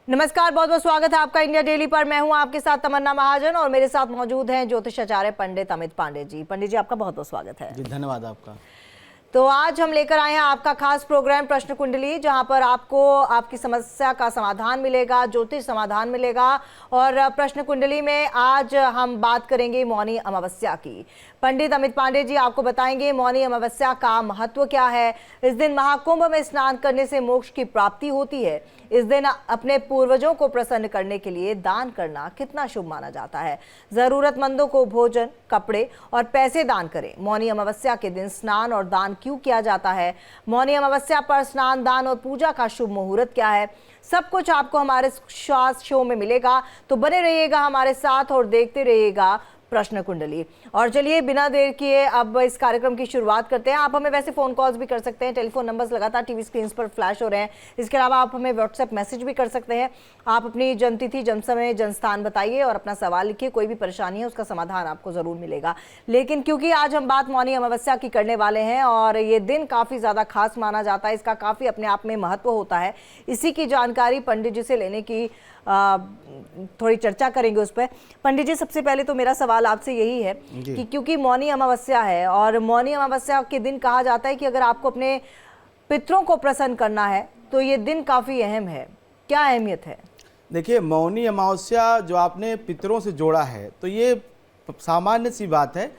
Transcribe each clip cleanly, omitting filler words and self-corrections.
नमस्कार, बहुत बहुत स्वागत है आपका इंडिया डेली पर। मैं हूं आपके साथ तमन्ना महाजन और मेरे साथ मौजूद हैं ज्योतिष आचार्य पंडित अमित पांडे जी। पंडित जी, आपका बहुत बहुत स्वागत है। जी धन्यवाद आपका। तो आज हम लेकर आए हैं आपका खास प्रोग्राम प्रश्न कुंडली, जहां पर आपको आपकी समस्या का समाधान मिलेगा, ज्योतिष समाधान मिलेगा। और प्रश्न कुंडली में आज हम बात करेंगे मौनी अमावस्या की। पंडित अमित पांडे जी आपको बताएंगे मौनी अमावस्या का महत्व क्या है। इस दिन महाकुंभ में स्नान करने से मोक्ष की प्राप्ति होती है। इस दिन अपने पूर्वजों को प्रसन्न करने के लिए दान करना कितना शुभ माना जाता है। जरूरतमंदों को भोजन, कपड़े और पैसे दान करें। मौनी अमावस्या के दिन स्नान और दान क्यों किया जाता है, मौनी अमावस्या पर स्नान, दान और पूजा का शुभ मुहूर्त क्या है, सब कुछ आपको हमारे खास शो में मिलेगा। तो बने रहिएगा हमारे साथ और देखते रहिएगा प्रश्न कुंडली। और चलिए बिना देर किए अब इस कार्यक्रम की शुरुआत करते हैं। आप हमें वैसे फोन कॉल्स भी कर सकते हैं, टेलीफोन नंबर्स लगातार टीवी स्क्रीन पर फ्लैश हो रहे हैं। इसके अलावा आप हमें व्हाट्सएप मैसेज भी कर सकते हैं। आप अपनी जन्मतिथि, जन्म समय, जन्म स्थान बताइए और अपना सवाल लिखिए। कोई भी परेशानी है उसका समाधान आपको जरूर मिलेगा। लेकिन क्योंकि आज हम बात मौनी अमावस्या की करने वाले हैं और ये दिन काफी ज्यादा खास माना जाता है, इसका काफी अपने आप में महत्व होता है, इसी की जानकारी पंडित जी से लेने की थोड़ी चर्चा करेंगे उस पर। पंडित जी, सबसे पहले तो मेरा सवाल आपसे यही है कि क्योंकि मौनी अमावस्या है और मौनी अमावस्या के दिन कहा जाता है कि अगर आपको अपने पितरों को प्रसन्न करना है तो ये दिन काफी अहम है, क्या अहमियत है? देखिए, मौनी अमावस्या जो आपने पितरों से जोड़ा है तो ये सामान्य सी बात है।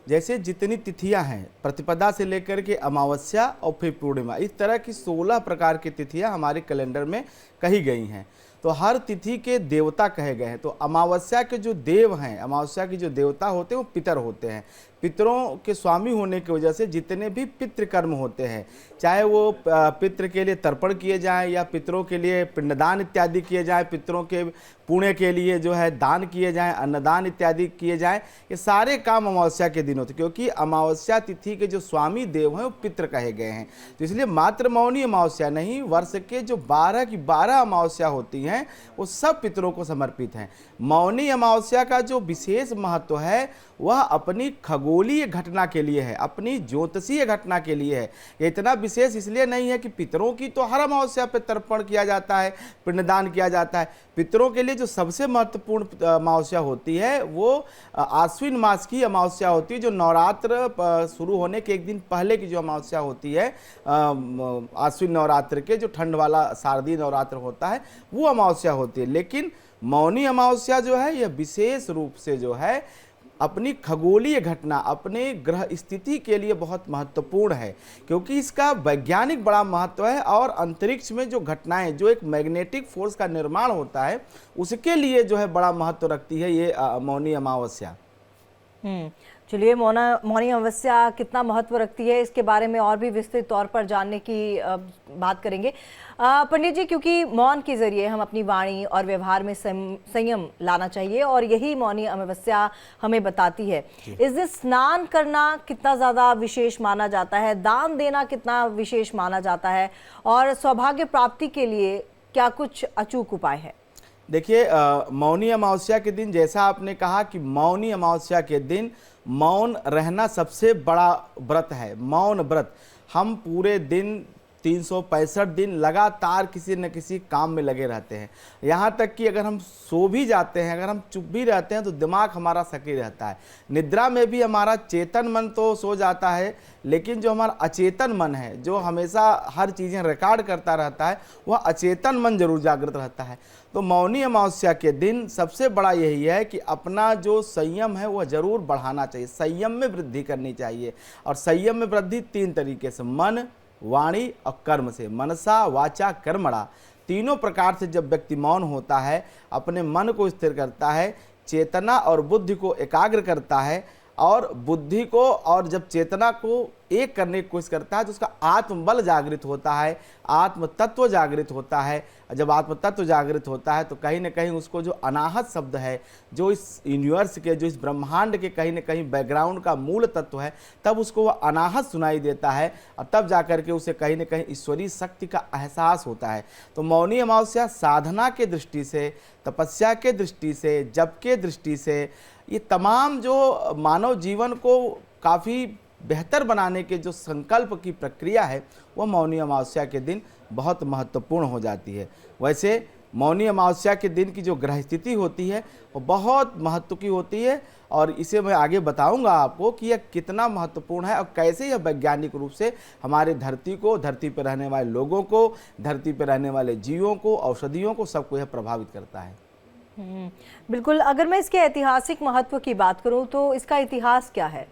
जैसे जितनी तिथियां हैं, प्रतिपदा से लेकर के अमावस्या और फिर पूर्णिमा, इस तरह की 16 प्रकार की तिथियां हमारे कैलेंडर में कही गई हैं। तो हर तिथि के देवता कहे गए हैं। तो अमावस्या के जो देव हैं, अमावस्या के जो देवता होते हैं वो पितर होते हैं। पितरों के स्वामी होने की वजह से जितने भी पितृकर्म होते हैं, चाहे वो पितृ के लिए तर्पण किए जाएं या पितरों के लिए पिंडदान इत्यादि किए जाएं, पितरों के पुण्य के लिए जो है दान किए जाएं, अन्नदान इत्यादि किए जाएं, ये सारे काम अमावस्या के दिन होते हैं। क्योंकि अमावस्या तिथि के जो स्वामी देव हैं वो पितृ कहे गए हैं। तो इसलिए मात्र मौनी अमावस्या नहीं, वर्ष के जो 12 की 12 अमावस्या होती हैं वो सब पितरों को समर्पित हैं। मौनी अमावस्या का जो विशेष महत्व है वह अपनी खगोलीय घटना के लिए है, अपनी ज्योतिषीय घटना के लिए है। ये इतना विशेष इसलिए नहीं है कि पितरों की तो हर अमावस्या पर तर्पण किया जाता है, पिंडदान किया जाता है। पितरों के लिए जो सबसे महत्वपूर्ण अमावस्या होती है वो आश्विन मास की अमावस्या होती है, जो नवरात्र शुरू होने के एक दिन पहले की जो अमावस्या होती है, आश्विन नवरात्र के जो ठंड वाला शारदीय नवरात्र होता है वो अमावस्या होती है। लेकिन मौनी अमावस्या जो है यह विशेष रूप से जो है अपनी खगोलीय घटना, अपने ग्रह स्थिति के लिए बहुत महत्वपूर्ण है, क्योंकि इसका वैज्ञानिक बड़ा महत्व है। और अंतरिक्ष में जो घटनाएं, जो एक मैग्नेटिक फोर्स का निर्माण होता है, उसके लिए जो है बड़ा महत्व रखती है ये मौनी अमावस्या। चलिए, मौनी अमावस्या कितना महत्व रखती है इसके बारे में और भी विस्तृत तौर पर जानने की बात करेंगे। पंडित जी, क्योंकि मौन के जरिए हम अपनी वाणी और व्यवहार में संयम लाना चाहिए और यही मौनी अमावस्या हमें बताती है। इस दिन स्नान करना कितना ज़्यादा विशेष माना जाता है, दान देना कितना विशेष माना जाता है और सौभाग्य प्राप्ति के लिए क्या कुछ अचूक उपाय है? देखिए, मौनी अमावस्या के दिन, जैसा आपने कहा कि मौनी अमावस्या के दिन मौन रहना सबसे बड़ा व्रत है। मौन व्रत, हम पूरे दिन 365 दिन लगातार किसी न किसी काम में लगे रहते हैं। यहाँ तक कि अगर हम सो भी जाते हैं, अगर हम चुप भी रहते हैं तो दिमाग हमारा सक्रिय रहता है। निद्रा में भी हमारा चेतन मन तो सो जाता है, लेकिन जो हमारा अचेतन मन है, जो हमेशा हर चीज़ें रिकॉर्ड करता रहता है, वह अचेतन मन जरूर जागृत रहता है। तो मौनी अमावस्या के दिन सबसे बड़ा यही है कि अपना जो संयम है वह जरूर बढ़ाना चाहिए, संयम में वृद्धि करनी चाहिए। और संयम में वृद्धि 3 तरीके से, मन, वाणी और कर्म से। मनसा वाचा कर्मणा, तीनों प्रकार से जब व्यक्ति मौन होता है, अपने मन को स्थिर करता है, चेतना और बुद्धि को एकाग्र करता है, और बुद्धि को और जब चेतना को एक करने की कोशिश करता है तो उसका आत्मबल जागृत होता है, आत्म तत्व जागृत होता है। जब आत्म तत्व जागृत होता है तो कहीं ना कहीं उसको जो अनाहत शब्द है, जो इस यूनिवर्स के, जो इस ब्रह्मांड के कहीं ना कहीं बैकग्राउंड का मूल तत्व है, तब उसको वह अनाहत सुनाई देता है और तब जाकर के उसे कहीं ना कहीं ईश्वरीय शक्ति का एहसास होता है। तो मौनी अमावस्या साधना के दृष्टि से, तपस्या के दृष्टि से, जप के दृष्टि से, ये तमाम जो मानव जीवन को काफ़ी बेहतर बनाने के जो संकल्प की प्रक्रिया है वह मौनी अमावस्या के दिन बहुत महत्वपूर्ण हो जाती है। वैसे मौनी अमावस्या के दिन की जो ग्रह स्थिति होती है वो बहुत महत्व की होती है, और इसे मैं आगे बताऊंगा आपको कि यह कितना महत्वपूर्ण है और कैसे यह वैज्ञानिक रूप से हमारे धरती को, धरती पर रहने वाले लोगों को, धरती पर रहने वाले जीवों को, औषधियों को, सबको यह प्रभावित करता है। बिल्कुल। अगर मैं इसके ऐतिहासिक महत्व की बात करूं तो इसका इतिहास क्या है?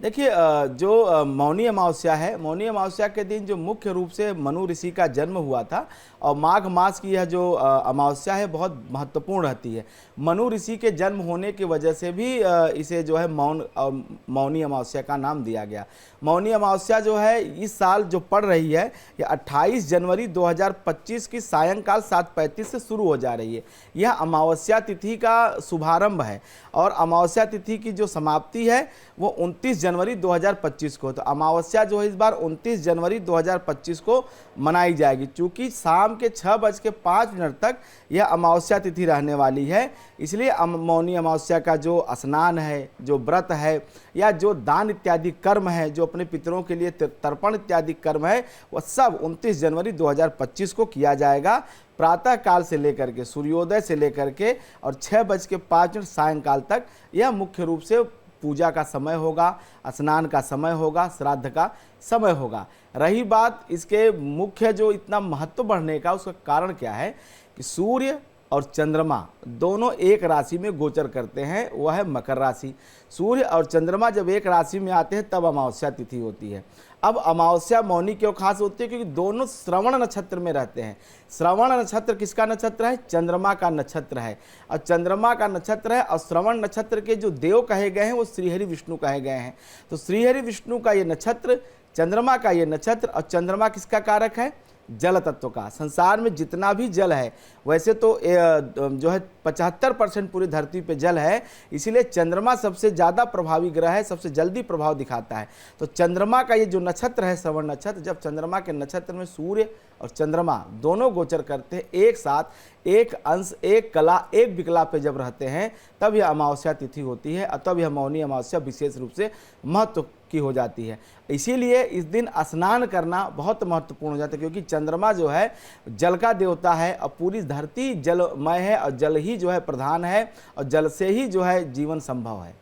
देखिए, जो मौनी अमावस्या है, मौनी अमावस्या के दिन जो मुख्य रूप से मनु ऋषि का जन्म हुआ था, और माघ मास की यह जो अमावस्या है बहुत महत्वपूर्ण रहती है। मनु ऋषि के जन्म होने की वजह से भी इसे जो है मौनी अमावस्या का नाम दिया गया। मौनी अमावस्या जो है इस साल जो पड़ रही है, ये 28 जनवरी 2025 की सायंकाल 7:35 से शुरू हो जा रही है। यह अमावस्या तिथि का शुभारंभ है, और अमावस्या तिथि की जो समाप्ति है वो 29 जनवरी 2025 को। तो अमावस्या जो है इस बार 29 जनवरी 2025 को मनाई जाएगी। चूँकि शाम के 6:05 तक यह अमावस्या तिथि रहने वाली है, इसलिए मौनी अमावस्या का जो स्नान है, जो व्रत है, या जो दान इत्यादि कर्म है, जो अपने पितरों के लिए तर्पण इत्यादि कर्म है, वह सब 29 जनवरी 2025 को किया जाएगा। प्रातः काल से लेकर के, सूर्योदय से लेकर के, और 6:05 सायंकाल तक यह मुख्य रूप से पूजा का समय होगा, स्नान का समय होगा, श्राद्ध का समय होगा। रही बात इसके मुख्य जो इतना महत्व बढ़ने का, उसका कारण क्या है कि सूर्य और चंद्रमा दोनों एक राशि में गोचर करते हैं, वह है मकर राशि। सूर्य और चंद्रमा जब एक राशि में आते हैं तब अमावस्या तिथि होती है। अब अमावस्या मौनी क्यों खास होती है? क्योंकि दोनों श्रवण नक्षत्र में रहते हैं। श्रवण नक्षत्र किसका नक्षत्र है? चंद्रमा का नक्षत्र है, और चंद्रमा का नक्षत्र है, और श्रवण नक्षत्र के जो देव कहे गए हैं वो श्रीहरि विष्णु कहे गए हैं। तो श्रीहरि विष्णु का ये नक्षत्र, चंद्रमा का ये नक्षत्र, और चंद्रमा किसका कारक है? जल तत्व का। संसार में जितना भी जल है, वैसे तो जो है 75% पूरी धरती पे जल है, इसीलिए चंद्रमा सबसे ज़्यादा प्रभावी ग्रह है, सबसे जल्दी प्रभाव दिखाता है। तो चंद्रमा का ये जो नक्षत्र है, श्रवण नक्षत्र, जब चंद्रमा के नक्षत्र में सूर्य और चंद्रमा दोनों गोचर करते हैं एक साथ, एक अंश, एक कला, एक विकला पे जब रहते हैं, तब यह अमावस्या तिथि होती है, और तब यह मौनी अमावस्या विशेष रूप से महत्व की हो जाती है। इसीलिए इस दिन स्नान करना बहुत महत्वपूर्ण हो जाता है, क्योंकि चंद्रमा जो है जल का देवता है, और पूरी धरती जलमय है, और जल ही जो है प्रधान है, और जल से ही जो है जीवन संभव है।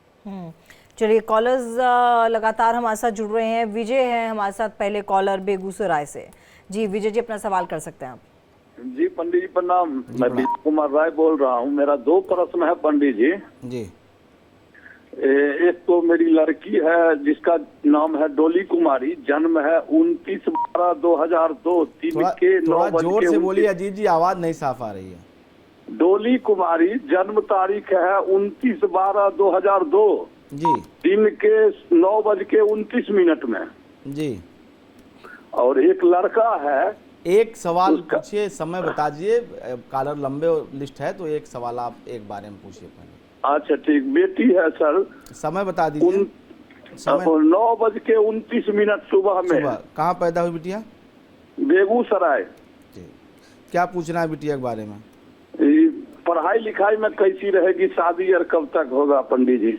चलिए, कॉलर्स लगातार हमारे साथ जुड़ रहे हैं। विजय है हमारे साथ, पहले कॉलर बेगूसराय से। जी विजय जी, अपना सवाल कर सकते हैं आप। जी पंडित जी प्रणाम, मैं विजय कुमार राय बोल रहा हूँ। मेरा 2 प्रश्न है पंडित जी। एक तो मेरी लड़की है जिसका नाम है डोली कुमारी, जन्म है 29/12/2002 दिन के 9 बजे। जोर से बोलिए अजीत जी, आवाज नहीं साफ आ रही है। डोली कुमारी, जन्म तारीख है 29/12/2002 जी, दिन के 9:29 में जी। और एक लड़का है। एक सवाल पूछिए, समय बता दीजिए, कॉलर लंबे लिस्ट है, तो एक सवाल आप एक बारे में पूछिए पहले। अच्छा ठीक। बेटी है सर। समय बता दीजिए। 9:29 सुबह में। कहाँ पैदा हुई बिटिया? बेगूसराय। क्या पूछना है बिटिया के बारे में? पढ़ाई लिखाई में कैसी रहेगी, शादी और कब तक होगा पंडित जी?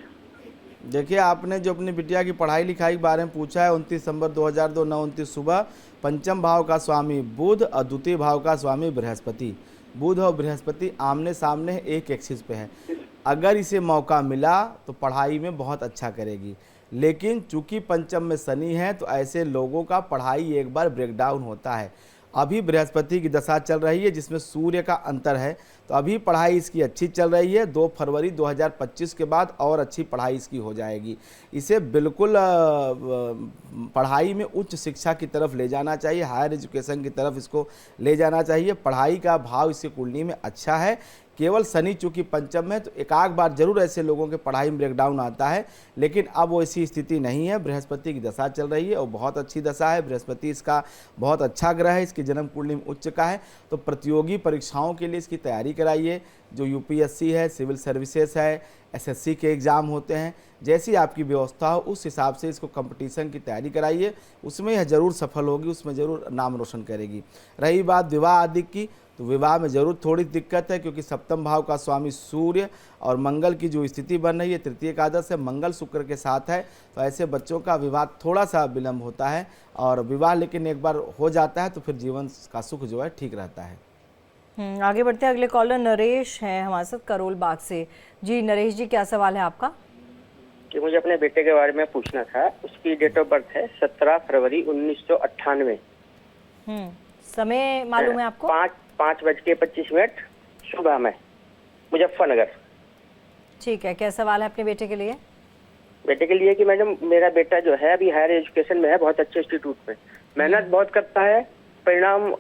देखिए, आपने जो अपनी बिटिया की पढ़ाई लिखाई के बारे में पूछा है, 29 दिसंबर 2002 9:29 सुबह, पंचम भाव का स्वामी बुध और द्वितीय भाव का स्वामी बृहस्पति। बुध और बृहस्पति आमने सामने एक एक्सिस पे है। अगर इसे मौका मिला तो पढ़ाई में बहुत अच्छा करेगी, लेकिन चूंकि पंचम में शनि है तो ऐसे लोगों का पढ़ाई एक बार ब्रेकडाउन होता है। अभी बृहस्पति की दशा चल रही है जिसमें सूर्य का अंतर है, तो अभी पढ़ाई इसकी अच्छी चल रही है। 2 फरवरी 2025 के बाद और अच्छी पढ़ाई इसकी हो जाएगी। इसे बिल्कुल पढ़ाई में उच्च शिक्षा की तरफ ले जाना चाहिए, हायर एजुकेशन की तरफ इसको ले जाना चाहिए। पढ़ाई का भाव इसकी कुंडली में अच्छा है। केवल शनि चूंकि पंचम में, तो एक आध बार जरूर ऐसे लोगों के पढ़ाई में ब्रेकडाउन आता है, लेकिन अब वो ऐसी स्थिति नहीं है। बृहस्पति की दशा चल रही है और बहुत अच्छी दशा है। बृहस्पति इसका बहुत अच्छा ग्रह है, इसकी जन्म कुंडली में उच्च का है। तो प्रतियोगी परीक्षाओं के लिए इसकी तैयारी कराइए। जो यूपीएससी है, सिविल सर्विसेज है, एसएससी के एग्ज़ाम होते हैं, जैसी आपकी व्यवस्था हो उस हिसाब से इसको कंपटीशन की तैयारी कराइए। उसमें यह ज़रूर सफल होगी, उसमें ज़रूर नाम रोशन करेगी। रही बात विवाह आदि की, तो विवाह में ज़रूर थोड़ी दिक्कत है, क्योंकि सप्तम भाव का स्वामी सूर्य और मंगल की जो स्थिति बन रही है, तृतीय एकादश है, मंगल शुक्र के साथ है, तो ऐसे बच्चों का विवाह थोड़ा सा विलम्ब होता है। और विवाह लेकिन एक बार हो जाता है तो फिर जीवन का सुख जो है ठीक रहता है। आगे बढ़ते हैं, अगले कॉलर नरेश हैं हमारे साथ करोल बाग से। जी नरेश जी, क्या सवाल है आपका? कि मुझे अपने बेटे के बारे में पूछना था। उसकी डेट ऑफ बर्थ है 17 फरवरी 1998। समय मालूम है आपको? 5:25 सुबह में, मुजफ्फरनगर। ठीक है, क्या सवाल है अपने बेटे के लिए? बेटे के लिए कि मैडम, मेरा बेटा जो है अभी हायर एजुकेशन में है, बहुत अच्छे इंस्टीट्यूट में, मेहनत बहुत करता है, परिणाम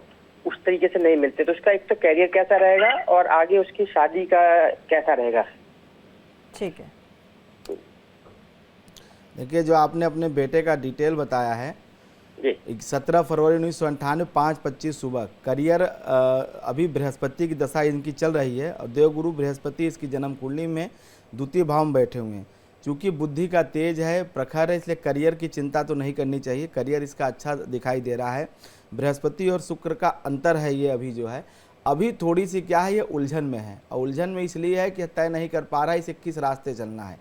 उस तरीके से नहीं मिलते। तो उसका एक तो कैरियर कैसा रहेगा और आगे उसकी शादी का कैसा रहेगा? ठीक है, देखिए जो आपने अपने बेटे का डिटेल बताया है जी। 17 फरवरी 1998 5:25 सुबह, करियर अभी बृहस्पति की दशा इनकी चल रही है और देवगुरु बृहस्पति इसकी जन्म कुंडली में द्वितीय भाव में बैठे हुए हैं। चूँकि बुद्धि का तेज है, प्रखर है, इसलिए करियर की चिंता तो नहीं करनी चाहिए। करियर इसका अच्छा दिखाई दे रहा है। बृहस्पति और शुक्र का अंतर है ये अभी जो है, अभी थोड़ी सी क्या है, ये उलझन में है। और उलझन में इसलिए है कि तय नहीं कर पा रहा है इसे किस रास्ते चलना है।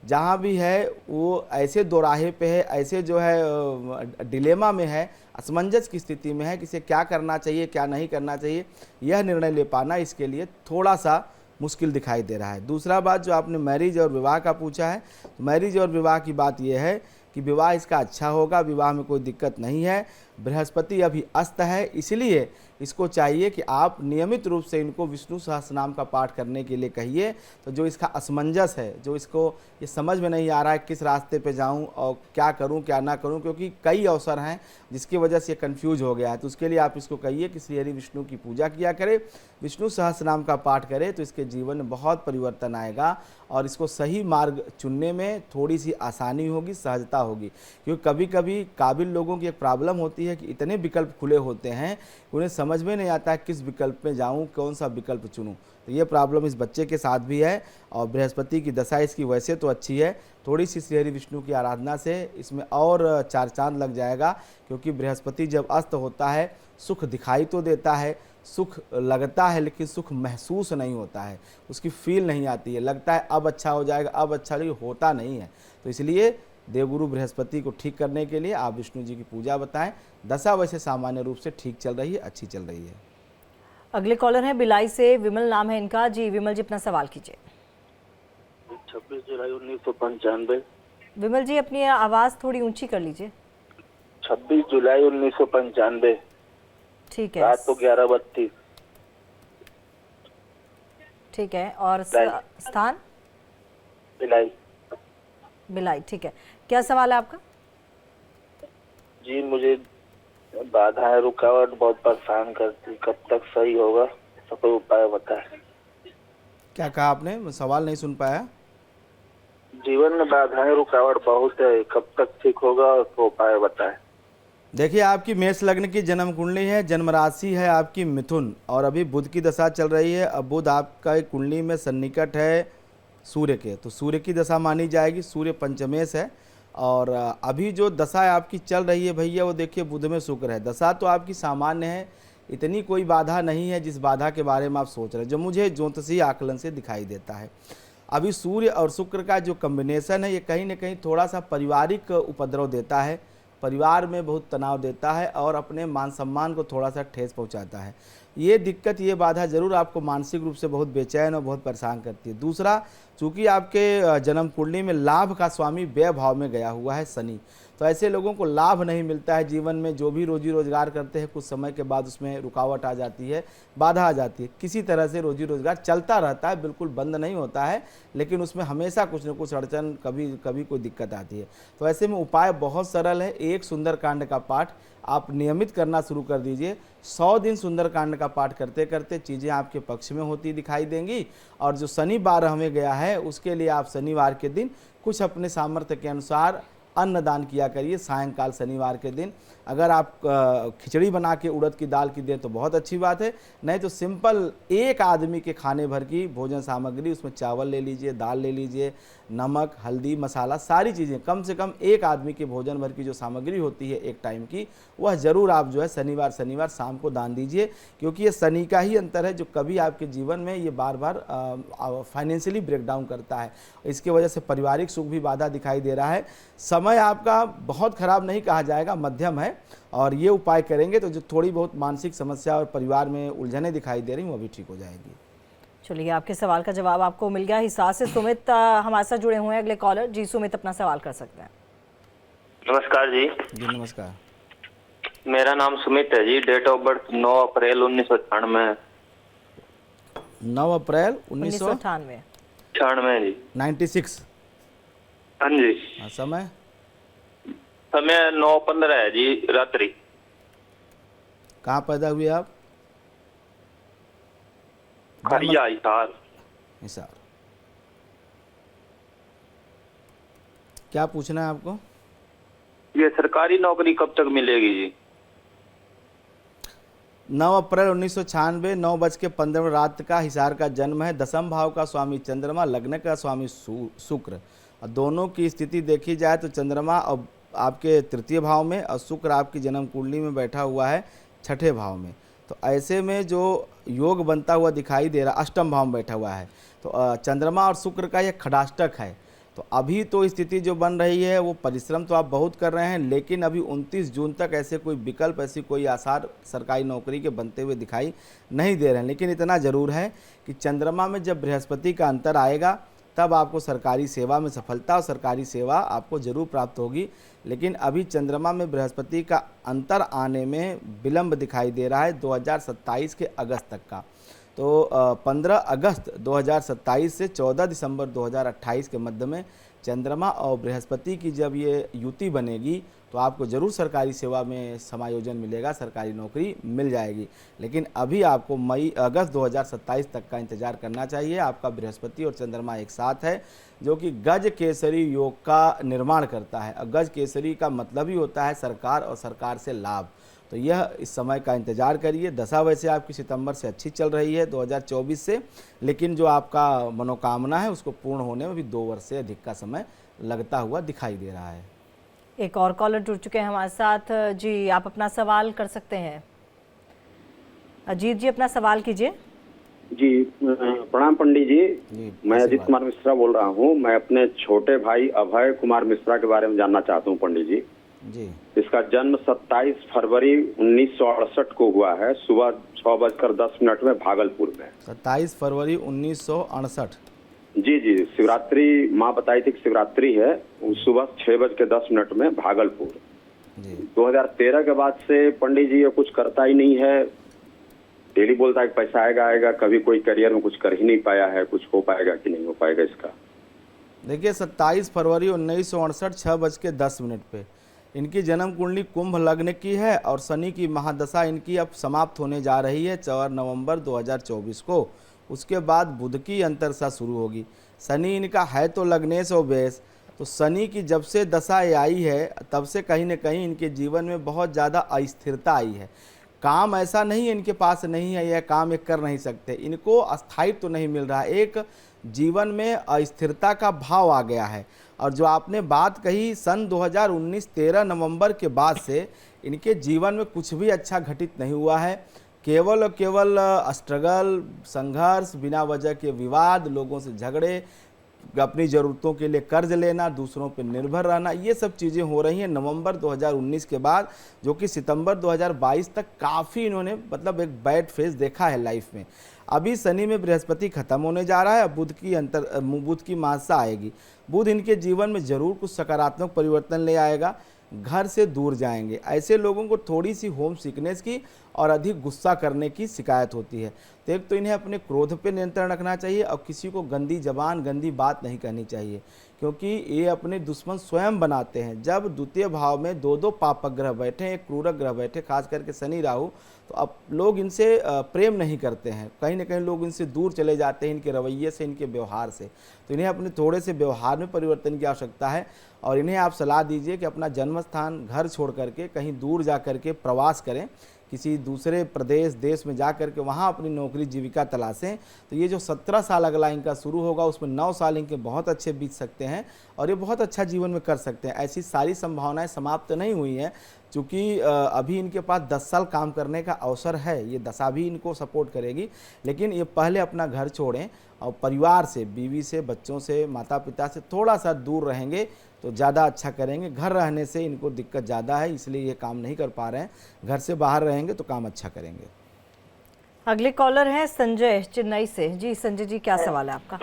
जहाँ भी है वो ऐसे दोराहे पे है, ऐसे जो है डिलेमा में है, असमंजस की स्थिति में है कि इसे क्या करना चाहिए क्या नहीं करना चाहिए, यह निर्णय ले पाना इसके लिए थोड़ा सा मुश्किल दिखाई दे रहा है। दूसरा बात जो आपने मैरिज और विवाह का पूछा है, तो मैरिज और विवाह की बात यह है कि विवाह इसका अच्छा होगा, विवाह में कोई दिक्कत नहीं है। बृहस्पति अभी अस्त है, इसलिए इसको चाहिए कि आप नियमित रूप से इनको विष्णु सहस्रनाम का पाठ करने के लिए कहिए। तो जो इसका असमंजस है, जो इसको ये समझ में नहीं आ रहा है किस रास्ते पे जाऊं और क्या करूं क्या ना करूं, क्योंकि कई अवसर हैं जिसकी वजह से ये कंफ्यूज हो गया है, तो उसके लिए आप इसको कहिए कि श्री हरि विष्णु की पूजा किया करे, विष्णु सहस्रनाम का पाठ करे, तो इसके जीवन में बहुत परिवर्तन आएगा और इसको सही मार्ग चुनने में थोड़ी सी आसानी होगी, सहजता होगी। क्योंकि कभी कभी काबिल लोगों की एक प्रॉब्लम होती है कि इतने विकल्प खुले होते हैं, उन्हें समझ में नहीं आता है किस विकल्प में जाऊं, कौन सा विकल्प चुनूं। तो ये प्रॉब्लम इस बच्चे के साथ भी है। और बृहस्पति की दशा इसकी वैसे तो अच्छी है, थोड़ी सी श्री हरि विष्णु की आराधना से इसमें और 4 चांद लग जाएगा। क्योंकि बृहस्पति जब अस्त होता है, सुख दिखाई तो देता है, सुख लगता है, लेकिन सुख महसूस नहीं होता है, उसकी फील नहीं आती है, लगता है अब अच्छा हो जाएगा, अब अच्छा, लेकिन होता नहीं है। तो इसलिए देवगुरु बृहस्पति को ठीक करने के लिए आप विष्णु जी की पूजा बताएं। दशा वैसे सामान्य रूप से ठीक चल रही है, अच्छी चल रही है। अगले कॉलर हैं बिलाई से, विमल नाम है इनका। जी विमल जी, अपना सवाल कीजिए। 26 जुलाई 1995। विमल जी, अपनी आवाज़ थोड़ी ऊंची कर लीजिए। 26 जुलाई 1995, ठीक है, रात को 11:32। ठीक है, और स्थान? भिलाई। बिलाई, ठीक है। क्या सवाल है आपका? जी, मुझे बाधाएं, रुकावट बहुत परेशान करती, कब तक सही होगा, इसका कोई उपाय बताएं। क्या कहा आपने, मैं सवाल नहीं सुन पाया। जीवन में बाधाएं, रुकावट बहुत है, कब तक ठीक होगा, उसका उपाय बताएं। देखिए आपकी मेष लग्न की जन्म कुंडली है, जन्म राशि है आपकी मिथुन, और अभी बुध की दशा चल रही है। अब बुध आपका कुंडली में सन्निकट है सूर्य के, तो सूर्य की दशा मानी जाएगी। सूर्य पंचमेश है और अभी जो दशा आपकी चल रही है भैया, वो देखिए बुध में शुक्र है। दशा तो आपकी सामान्य है, इतनी कोई बाधा नहीं है जिस बाधा के बारे में आप सोच रहे हैं, जो मुझे ज्योतिषीय आकलन से दिखाई देता है। अभी सूर्य और शुक्र का जो कम्बिनेशन है, ये कहीं ना कहीं थोड़ा सा पारिवारिक उपद्रव देता है, परिवार में बहुत तनाव देता है और अपने मान सम्मान को थोड़ा सा ठेस पहुंचाता है। ये दिक्कत, ये बाधा जरूर आपको मानसिक रूप से बहुत बेचैन और बहुत परेशान करती है। दूसरा, चूँकि आपके जन्म कुंडली में लाभ का स्वामी व्यय भाव में गया हुआ है शनि, तो ऐसे लोगों को लाभ नहीं मिलता है जीवन में। जो भी रोजी रोजगार करते हैं, कुछ समय के बाद उसमें रुकावट आ जाती है, बाधा आ जाती है। किसी तरह से रोजी रोजगार चलता रहता है, बिल्कुल बंद नहीं होता है, लेकिन उसमें हमेशा कुछ न कुछ अड़चन, कभी कभी कोई दिक्कत आती है। तो ऐसे में उपाय बहुत सरल है। एक सुंदरकांड का पाठ आप नियमित करना शुरू कर दीजिए। 100 दिन सुंदरकांड का पाठ करते करते चीज़ें आपके पक्ष में होती दिखाई देंगी। और जो शनिवार हमें गया है, उसके लिए आप शनिवार के दिन कुछ अपने सामर्थ्य के अनुसार अन्नदान किया करिए। सायंकाल शनिवार के दिन अगर आप खिचड़ी बना के उड़द की दाल की दें तो बहुत अच्छी बात है, नहीं तो सिंपल एक आदमी के खाने भर की भोजन सामग्री, उसमें चावल ले लीजिए, दाल ले लीजिए, नमक, हल्दी, मसाला, सारी चीज़ें, कम से कम एक आदमी के भोजन भर की जो सामग्री होती है एक टाइम की, वह ज़रूर आप जो है शनिवार शाम को दान दीजिए। क्योंकि ये शनि का ही अंतर है जो कभी आपके जीवन में ये बार बार फाइनेंशियली ब्रेकडाउन करता है। इसकी वजह से पारिवारिक सुख भी बाधा दिखाई दे रहा है। समय समय आपका बहुत खराब नहीं कहा जाएगा, मध्यम है, और ये उपाय करेंगे तो जो थोड़ी बहुत मानसिक समस्या और परिवार में उलझने दिखाई दे रही वो भी ठीक हो जाएगी। चलिए, आपके सवाल का जवाब आपको मिल गया। हिसार से सुमित हमारे साथ जुड़े हुए हैं अगले कॉलर। जी सुमित, अपना सवाल कर सकते हैं। नमस्कार जी। जी नमस्कार। मेरा नाम सुमित है जी। डेट ऑफ बर्थ 9 अप्रैल 1998 9 अप्रैल 1998 जी। 96। हाँ जी। समय? समय 9:15 है जी, रात्रि। कहाँ पैदा हुए आप? खरिया, हिसार। हिसार। क्या पूछना है आपको? ये सरकारी नौकरी कब तक मिलेगी जी? 9 अप्रैल 1996 9:15 रात का हिसार का जन्म है। दसम भाव का स्वामी चंद्रमा, लग्न का स्वामी शुक्र, और दोनों की स्थिति देखी जाए तो चंद्रमा और आपके तृतीय भाव में और शुक्र आपकी जन्म कुंडली में बैठा हुआ है छठे भाव में। तो ऐसे में जो योग बनता हुआ दिखाई दे रहा, अष्टम भाव में बैठा हुआ है, तो चंद्रमा और शुक्र का यह खडाष्टक है। तो अभी तो स्थिति जो बन रही है वो परिश्रम तो आप बहुत कर रहे हैं, लेकिन अभी 29 जून तक ऐसे कोई विकल्प, ऐसी कोई आसार सरकारी नौकरी के बनते हुए दिखाई नहीं दे रहे हैं। लेकिन इतना ज़रूर है कि चंद्रमा में जब बृहस्पति का अंतर आएगा तब आपको सरकारी सेवा में सफलता और सरकारी सेवा आपको जरूर प्राप्त होगी। लेकिन अभी चंद्रमा में बृहस्पति का अंतर आने में विलंब दिखाई दे रहा है 2027 के अगस्त तक का। तो 15 अगस्त 2027 से 14 दिसंबर 2028 के मध्य में चंद्रमा और बृहस्पति की जब ये युति बनेगी तो आपको ज़रूर सरकारी सेवा में समायोजन मिलेगा, सरकारी नौकरी मिल जाएगी। लेकिन अभी आपको अगस्त 2027 तक का इंतज़ार करना चाहिए। आपका बृहस्पति और चंद्रमा एक साथ है, जो कि गज केसरी योग का निर्माण करता है। और गज केसरी का मतलब ही होता है सरकार और सरकार से लाभ। तो यह इस समय का इंतज़ार करिए। दशा वैसे आपकी सितंबर से अच्छी चल रही है 2024 से, लेकिन जो आपका मनोकामना है उसको पूर्ण होने में भी 2 वर्ष से अधिक का समय लगता हुआ दिखाई दे रहा है। एक और कॉलर जुड़ चुके हैं हमारे साथ। जी, आप अपना सवाल कर सकते हैं। अजीत जी, अपना सवाल कीजिए। जी प्रणाम पंडित जी। मैं अजीत कुमार मिश्रा बोल रहा हूँ। मैं अपने छोटे भाई अभय कुमार मिश्रा के बारे में जानना चाहता हूँ पंडित जी। इसका जन्म 27 फरवरी 1968 को हुआ है, सुबह 6:10 में भागलपुर में। 27 फरवरी 1968। जी जी, शिवरात्रि माँ बताई थी कि शिवरात्रि है, सुबह 6:10 में भागलपुर। 2013 के बाद से पंडित जी ये कुछ करता ही नहीं है। डेली बोलता है कि पैसा आएगा आएगा, कभी कोई करियर में कुछ कर ही नहीं पाया है। कुछ हो पाएगा कि नहीं हो पाएगा इसका? देखिए, 27 फरवरी 1968 6:10 पे इनकी जन्म कुंडली कुंभ लग्न की है और शनि की महादशा इनकी अब समाप्त होने जा रही है 4 नवंबर 2024 को। उसके बाद बुध की अंतरदशा शुरू होगी। शनि इनका है तो लग्नेश और व्यस, तो शनि की जब से दशा आई है तब से कहीं न कहीं इनके जीवन में बहुत ज़्यादा अस्थिरता आई है। काम ऐसा नहीं है इनके पास नहीं है, यह काम ये कर नहीं सकते, इनको स्थायित्व तो नहीं मिल रहा है। एक जीवन में अस्थिरता का भाव आ गया है। और जो आपने बात कही, सन 2019 13 नवंबर के बाद से इनके जीवन में कुछ भी अच्छा घटित नहीं हुआ है। केवल और केवल स्ट्रगल, संघर्ष, बिना वजह के विवाद, लोगों से झगड़े, अपनी ज़रूरतों के लिए कर्ज लेना, दूसरों पर निर्भर रहना, ये सब चीज़ें हो रही हैं नवंबर 2019 के बाद, जो कि सितंबर 2022 तक काफ़ी इन्होंने मतलब एक बैड फेज देखा है लाइफ में। अभी शनि में बृहस्पति खत्म होने जा रहा है, बुध की मासा आएगी। बुध इनके जीवन में ज़रूर कुछ सकारात्मक परिवर्तन ले आएगा। घर से दूर जाएंगे। ऐसे लोगों को थोड़ी सी होम सिकनेस की और अधिक गुस्सा करने की शिकायत होती है। तो एक तो इन्हें अपने क्रोध पे नियंत्रण रखना चाहिए और किसी को गंदी जबान, गंदी बात नहीं कहनी चाहिए, क्योंकि ये अपने दुश्मन स्वयं बनाते हैं। जब द्वितीय भाव में 2 पापक ग्रह बैठे, एक क्रूरक ग्रह बैठे, खास करके शनि राहु, तो अब लोग इनसे प्रेम नहीं करते हैं, कहीं ना कहीं लोग इनसे दूर चले जाते हैं, इनके रवैये से, इनके व्यवहार से। तो इन्हें अपने थोड़े से व्यवहार में परिवर्तन की आवश्यकता है और इन्हें आप सलाह दीजिए कि अपना जन्म स्थान घर छोड़ करके कहीं दूर जा करके प्रवास करें, किसी दूसरे प्रदेश देश में जा कर के वहाँ अपनी नौकरी जीविका तलाशें। तो ये जो 17 साल अगला इनका शुरू होगा उसमें 9 साल इनके बहुत अच्छे बीत सकते हैं और ये बहुत अच्छा जीवन में कर सकते हैं। ऐसी सारी संभावनाएं समाप्त नहीं हुई हैं, चूँकि अभी इनके पास 10 साल काम करने का अवसर है। ये दशा भी इनको सपोर्ट करेगी, लेकिन ये पहले अपना घर छोड़ें और परिवार से, बीवी से, बच्चों से, माता पिता से थोड़ा सा दूर रहेंगे तो ज़्यादा अच्छा करेंगे। घर रहने से इनको दिक्कत ज़्यादा है, इसलिए ये काम नहीं कर पा रहे हैं। घर से बाहर रहेंगे तो काम अच्छा करेंगे। अगले कॉलर हैं संजय चेन्नई से। जी संजय जी, क्या सवाल है आपका?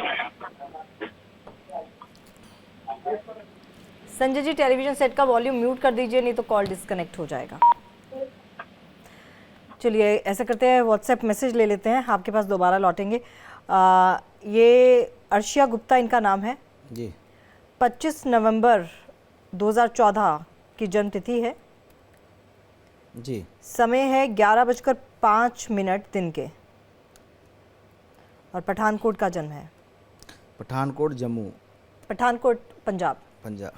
संजय जी, टेलीविजन सेट का वॉल्यूम म्यूट कर दीजिए, नहीं तो कॉल डिस्कनेक्ट हो जाएगा। चलिए ऐसा करते हैं, व्हाट्सएप मैसेज ले लेते हैं, आपके पास दोबारा लौटेंगे। ये अर्शिया गुप्ता इनका नाम है जी। 25 नवंबर 2014 की जन्म तिथि है जी। समय है 11:05 दिन के, और पठानकोट का जन्म है। पठानकोट जम्मू, पठानकोट पंजाब। पंजाब।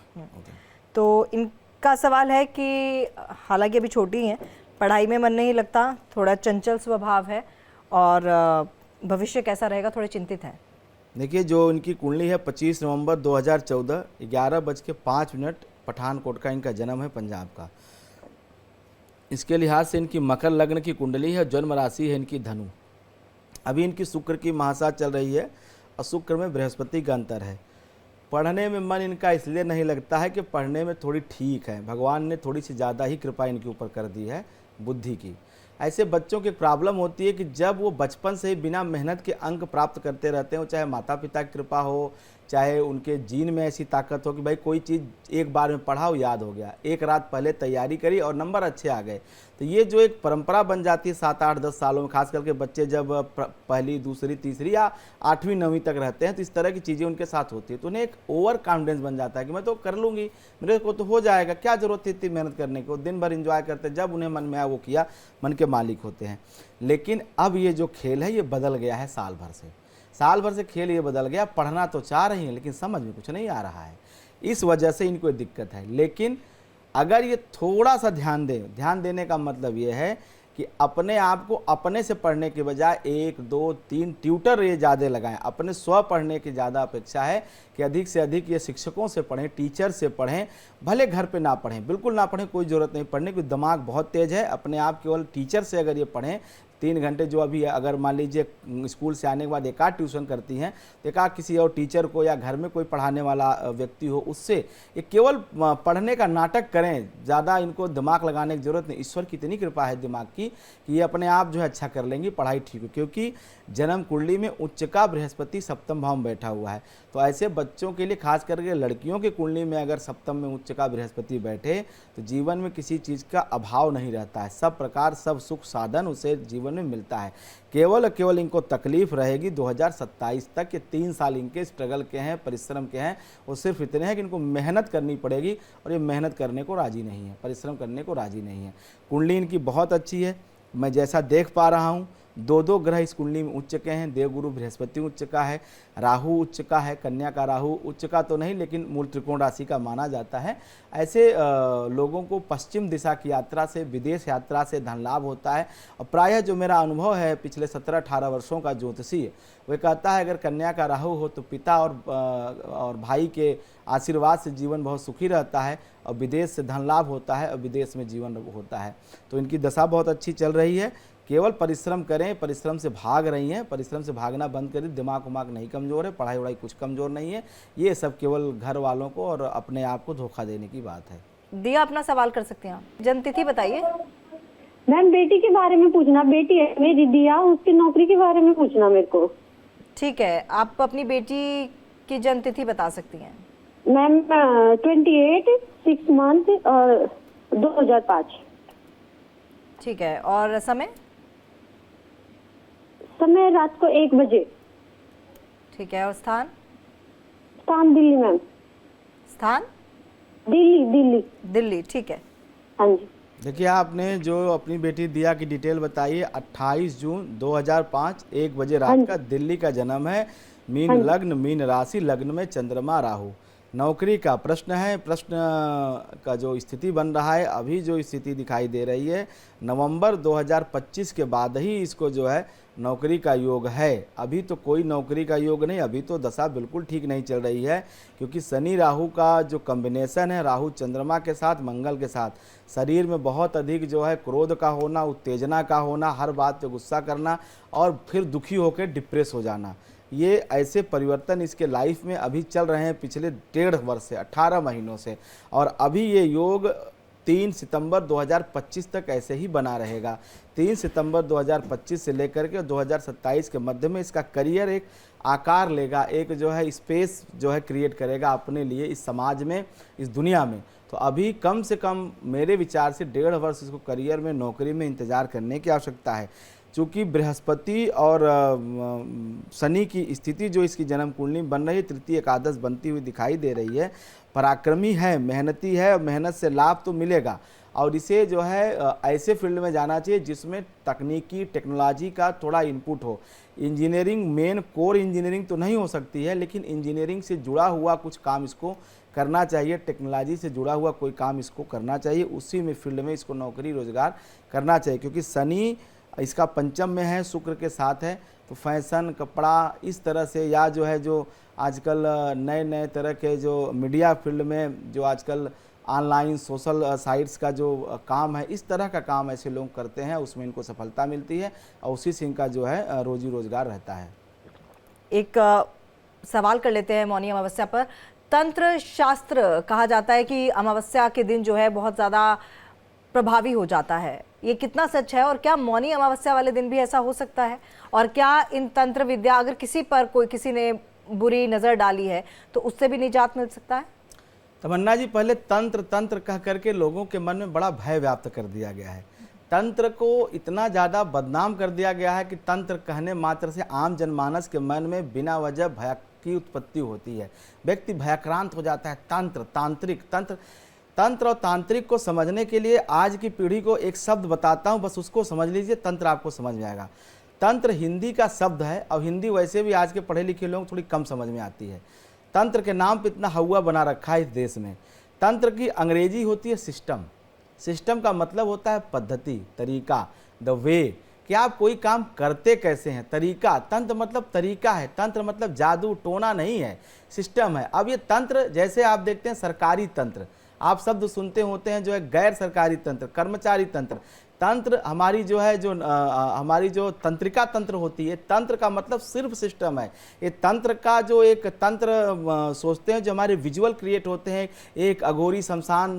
तो इनका सवाल है कि हालांकि अभी छोटी हैं, पढ़ाई में मन नहीं लगता, थोड़ा चंचल स्वभाव है, और भविष्य कैसा रहेगा थोड़े चिंतित हैं। देखिए, जो इनकी कुंडली है 25 नवंबर 2014 11:05 पठानकोट का इनका जन्म है, पंजाब का। इसके लिहाज से इनकी मकर लग्न की कुंडली है, जन्म राशि है इनकी धनु। अभी इनकी शुक्र की महासाथ चल रही है और शुक्र में बृहस्पति का अंतर है। पढ़ने में मन इनका इसलिए नहीं लगता है कि पढ़ने में थोड़ी ठीक है, भगवान ने थोड़ी सी ज़्यादा ही कृपा इनके ऊपर कर दी है बुद्धि की। ऐसे बच्चों की प्रॉब्लम होती है कि जब वो बचपन से ही बिना मेहनत के अंक प्राप्त करते रहते हैं, चाहे माता पिता की कृपा हो, चाहे उनके जीन में ऐसी ताकत हो कि भाई कोई चीज़ एक बार में पढ़ाओ याद हो गया, एक रात पहले तैयारी करी और नंबर अच्छे आ गए, तो ये जो एक परंपरा बन जाती है 7, 8, 10 सालों में, खास करके बच्चे जब पहली, दूसरी, तीसरी या 8वीं, 9वीं तक रहते हैं, तो इस तरह की चीज़ें उनके साथ होती है। तो उन्हें एक ओवर कॉन्फिडेंस बन जाता है कि मैं तो कर लूँगी, मेरे को तो हो जाएगा, क्या ज़रूरत है इतनी मेहनत करने की। वो दिन भर इंजॉय करते हैं, जब उन्हें मन में आया वो किया, मन के मालिक होते हैं। लेकिन अब ये जो खेल है ये बदल गया है साल भर से खेल ये बदल गया। पढ़ना तो चाह रही हैं लेकिन समझ में कुछ नहीं आ रहा है, इस वजह से इनको दिक्कत है। लेकिन अगर ये थोड़ा सा ध्यान देने का मतलब ये है कि अपने आप को अपने से पढ़ने के बजाय 1, 2, 3 ट्यूटर ये ज़्यादा लगाएं। अपने स्व पढ़ने की ज़्यादा अपेक्षा है कि अधिक से अधिक ये शिक्षकों से पढ़ें, टीचर से पढ़ें, भले घर पे ना पढ़ें, बिल्कुल ना पढ़ें, कोई ज़रूरत नहीं पढ़ने की, दिमाग बहुत तेज़ है। अपने आप केवल टीचर से अगर ये पढ़ें 3 घंटे, जो अभी अगर मान लीजिए स्कूल से आने के बाद एक आध ट्यूशन करती हैं, तो एक आध किसी और टीचर को या घर में कोई पढ़ाने वाला व्यक्ति हो, उससे ये केवल पढ़ने का नाटक करें, ज़्यादा इनको दिमाग लगाने की ज़रूरत नहीं। ईश्वर की इतनी कृपा है दिमाग की कि ये अपने आप जो है अच्छा कर लेंगी, पढ़ाई ठीक हो, क्योंकि जन्म कुंडली में उच्च का बृहस्पति सप्तम भाव में बैठा हुआ है। तो ऐसे बच्चों के लिए, खास करके लड़कियों की कुंडली में अगर सप्तम में उच्च का बृहस्पति बैठे तो जीवन में किसी चीज़ का अभाव नहीं रहता है, सब प्रकार सब सुख साधन उसे जीवन में मिलता है। केवल इनको तकलीफ रहेगी 2027 तक के 3 साल इनके स्ट्रगल के हैं, परिश्रम के हैं। वो सिर्फ इतने हैं कि इनको मेहनत करनी पड़ेगी, और ये मेहनत करने को राजी नहीं है, परिश्रम करने को राजी नहीं है। कुंडली इनकी बहुत अच्छी है, मैं जैसा देख पा रहा हूँ 2 ग्रह इस कुंडली में उच्च के हैं। देवगुरु बृहस्पति उच्च का है, राहु उच्च का है, कन्या का राहु उच्च का तो नहीं लेकिन मूल त्रिकोण राशि का माना जाता है। ऐसे लोगों को पश्चिम दिशा की यात्रा से, विदेश यात्रा से धन लाभ होता है। और प्रायः जो मेरा अनुभव है पिछले 17-18 वर्षों का ज्योतिषी, वह कहता है अगर कन्या का राहु हो तो पिता और भाई के आशीर्वाद से जीवन बहुत सुखी रहता है, और विदेश से धन लाभ होता है और विदेश में जीवन होता है। तो इनकी दशा बहुत अच्छी चल रही है। केवल परिश्रम करें, परिश्रम से भाग रही हैं, परिश्रम से भागना बंद करें। दिमाग उमाग नहीं कमज़ोर है, पढ़ाई वढ़ाई कुछ कमज़ोर नहीं है। ये सब केवल घर वालों को और अपने आप को धोखा देने की बात है। दिया, अपना सवाल कर सकते हैं आप। जन्म तिथि बताइए। मैम बेटी के बारे में पूछना, बेटी है मेरी दिया, उसकी नौकरी के बारे में पूछना मेरे को। ठीक है, आप अपनी बेटी की जन्म तिथि बता सकती हैं। Ma'am 28 6 month 2005। ठीक है, और समय रात को 1 बजे। ठीक है, और स्थान दिल्ली मैम। स्थान दिल्ली। ठीक है, हाँ जी। देखिए, आपने जो अपनी बेटी दिया की डिटेल बताई है, 28 जून 2005 1 बजे रात का दिल्ली का जन्म है। मीन लग्न, मीन राशि, लग्न में चंद्रमा राहु। नौकरी का प्रश्न है, प्रश्न का जो स्थिति बन रहा है, अभी जो स्थिति दिखाई दे रही है, नवंबर 2025 के बाद ही इसको जो है नौकरी का योग है। अभी तो कोई नौकरी का योग नहीं, अभी तो दशा बिल्कुल ठीक नहीं चल रही है, क्योंकि शनि राहु का जो कॉम्बिनेशन है, राहु चंद्रमा के साथ मंगल के साथ, शरीर में बहुत अधिक जो है क्रोध का होना, उत्तेजना का होना, हर बात पे गुस्सा करना और फिर दुखी होकर डिप्रेस हो जाना, ये ऐसे परिवर्तन इसके लाइफ में अभी चल रहे हैं पिछले 1.5 वर्ष से, 18 महीनों से। और अभी ये योग 3 सितंबर 2025 तक ऐसे ही बना रहेगा। 3 सितंबर 2025 से लेकर के 2027 के मध्य में इसका करियर एक आकार लेगा, एक जो है स्पेस जो है क्रिएट करेगा अपने लिए इस समाज में, इस दुनिया में। तो अभी कम से कम मेरे विचार से 1.5 वर्ष इसको करियर में, नौकरी में इंतज़ार करने की आवश्यकता है। चूँकि बृहस्पति और शनि की स्थिति जो इसकी जन्म कुंडली बन रही है, तृतीय एकादश बनती हुई दिखाई दे रही है, पराक्रमी है, मेहनती है, मेहनत से लाभ तो मिलेगा। और इसे जो है ऐसे फील्ड में जाना चाहिए जिसमें तकनीकी टेक्नोलॉजी का थोड़ा इनपुट हो। इंजीनियरिंग मेन कोर इंजीनियरिंग तो नहीं हो सकती है, लेकिन इंजीनियरिंग से जुड़ा हुआ कुछ काम इसको करना चाहिए, टेक्नोलॉजी से जुड़ा हुआ कोई काम इसको करना चाहिए, उसी में फील्ड में इसको नौकरी रोजगार करना चाहिए। क्योंकि शनि इसका पंचम में है, शुक्र के साथ है, तो फैशन, कपड़ा, इस तरह से, या जो है जो आजकल नए नए तरह के जो मीडिया फील्ड में जो आजकल ऑनलाइन सोशल साइट्स का जो काम है, इस तरह का काम ऐसे लोग करते हैं, उसमें इनको सफलता मिलती है और उसी से इनका जो है रोजी रोजगार रहता है। एक सवाल कर लेते हैं मौनी अमावस्या पर। तंत्र शास्त्र कहा जाता है कि अमावस्या के दिन जो है बहुत ज़्यादा प्रभावी हो जाता है, ये कितना सच है? और क्या मौनी अमावस्या वाले दिन भी ऐसा हो सकता है? और क्या इन तंत्र विद्या, अगर किसी पर किसी ने बुरी नज़र डाली है तो उससे भी निजात मिल सकता है? तमन्ना जी, पहले तंत्र तंत्र कह करके लोगों के मन में बड़ा भय व्याप्त कर दिया गया है। तंत्र को इतना ज़्यादा बदनाम कर दिया गया है कि तंत्र कहने मात्र से आम जनमानस के मन में बिना वजह भय की उत्पत्ति होती है, व्यक्ति भयाक्रांत हो जाता है। तंत्र, तांत्रिक, तंत्र और तांत्रिक को समझने के लिए आज की पीढ़ी को एक शब्द बताता हूँ, बस उसको समझ लीजिए, तंत्र आपको समझ में आएगा। तंत्र हिंदी का शब्द है और हिंदी वैसे भी आज के पढ़े लिखे लोग थोड़ी कम समझ में आती है। तंत्र के नाम पे इतना हवा बना रखा है इस देश में। तंत्र की अंग्रेजी होती है सिस्टम। सिस्टम का मतलब होता है पद्धति, तरीका, द वे, कि आप कोई काम करते कैसे हैं, तरीका। तंत्र मतलब तरीका है, तंत्र मतलब जादू टोना नहीं है, सिस्टम है। अब ये तंत्र, जैसे आप देखते हैं सरकारी तंत्र, आप शब्द सुनते होते हैं जो है गैर सरकारी तंत्र, कर्मचारी तंत्र। तंत्र हमारी जो है हमारी जो तंत्रिका तंत्र होती है, तंत्र का मतलब सिर्फ सिस्टम है। ये तंत्र का जो एक तंत्र सोचते हैं जो हमारे विजुअल क्रिएट होते हैं, एक अघोरी शमशान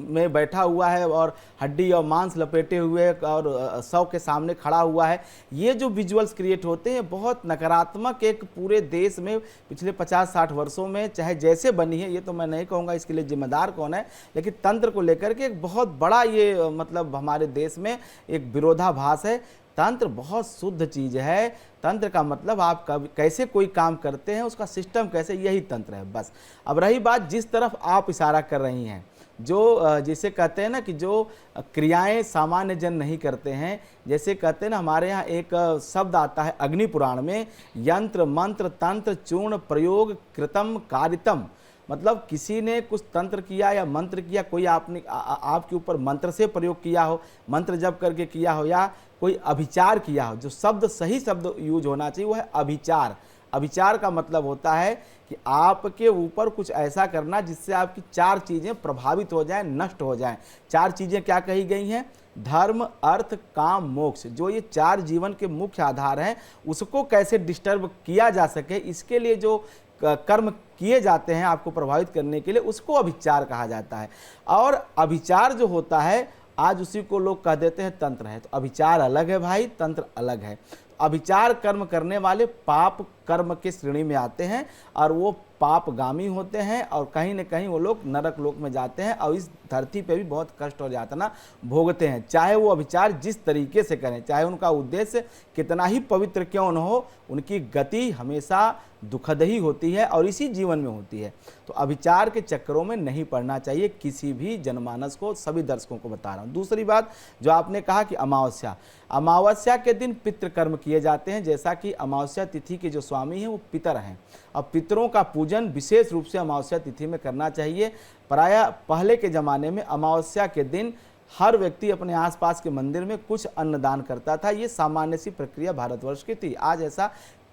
में बैठा हुआ है और हड्डी और मांस लपेटे हुए और शव के सामने खड़ा हुआ है, ये जो विजुअल्स क्रिएट होते हैं बहुत नकारात्मक एक पूरे देश में पिछले 50-60 वर्षों में चाहे जैसे बनी है, ये तो मैं नहीं कहूँगा इसके लिए जिम्मेदार कौन है, लेकिन तंत्र को लेकर के एक बहुत बड़ा ये मतलब हमारे देश में एक विरोधाभास है। तंत्र बहुत शुद्ध चीज है। तंत्र का मतलब आप कैसे कोई काम करते हैं, उसका सिस्टम कैसे, यही तंत्र है बस। अब रही बात जिस तरफ आप इशारा कर रही हैं, जो जिसे कहते हैं ना कि जो क्रियाएं सामान्य जन नहीं करते हैं, जैसे कहते हैं ना, हमारे यहाँ एक शब्द आता है अग्नि पुराण में, यंत्र मंत्र तंत्र चूर्ण प्रयोग कृतम कारितम। मतलब किसी ने कुछ तंत्र किया या मंत्र किया, कोई आपने आपके ऊपर मंत्र से प्रयोग किया हो, मंत्र जप करके किया हो, या कोई अभिचार किया हो। जो शब्द सही शब्द यूज होना चाहिए वो है अभिचार। अभिचार का मतलब होता है कि आपके ऊपर कुछ ऐसा करना जिससे आपकी 4 चीज़ें प्रभावित हो जाएं, नष्ट हो जाएं। 4 चीज़ें क्या कही गई हैं? धर्म, अर्थ, काम, मोक्ष। जो ये 4 जीवन के मुख्य आधार हैं, उसको कैसे डिस्टर्ब किया जा सके, इसके लिए जो कर्म किए जाते हैं आपको प्रभावित करने के लिए, उसको अभिचार कहा जाता है। और अभिचार जो होता है, आज उसी को लोग कह देते हैं तंत्र है। तो अभिचार अलग है भाई, तंत्र अलग है। अभिचार कर्म करने वाले पाप कर्म के श्रेणी में आते हैं और वो पापगामी होते हैं और कहीं न कहीं वो लोग नरक लोक में जाते हैं और इस धरती पे भी बहुत कष्ट और यातना भोगते हैं। चाहे वो अभिचार जिस तरीके से करें, चाहे उनका उद्देश्य कितना ही पवित्र क्यों न हो, उनकी गति हमेशा दुखद ही होती है और इसी जीवन में होती है। तो अभिचार के चक्करों में नहीं पड़ना चाहिए किसी भी जनमानस को, सभी दर्शकों को बता रहा हूँ। दूसरी बात जो आपने कहा कि अमावस्या के दिन पितृ कर्म किए जाते हैं। जैसा कि अमावस्या तिथि के जो स्वामी हैं वो पितर हैं और पितरों का पूजन विशेष रूप से अमावस्या तिथि में करना चाहिए। प्रायः पहले के ज़माने में अमावस्या के दिन हर व्यक्ति अपने आसपास के मंदिर में कुछ अन्नदान करता था। ये सामान्य सी प्रक्रिया भारतवर्ष की थी। आज ऐसा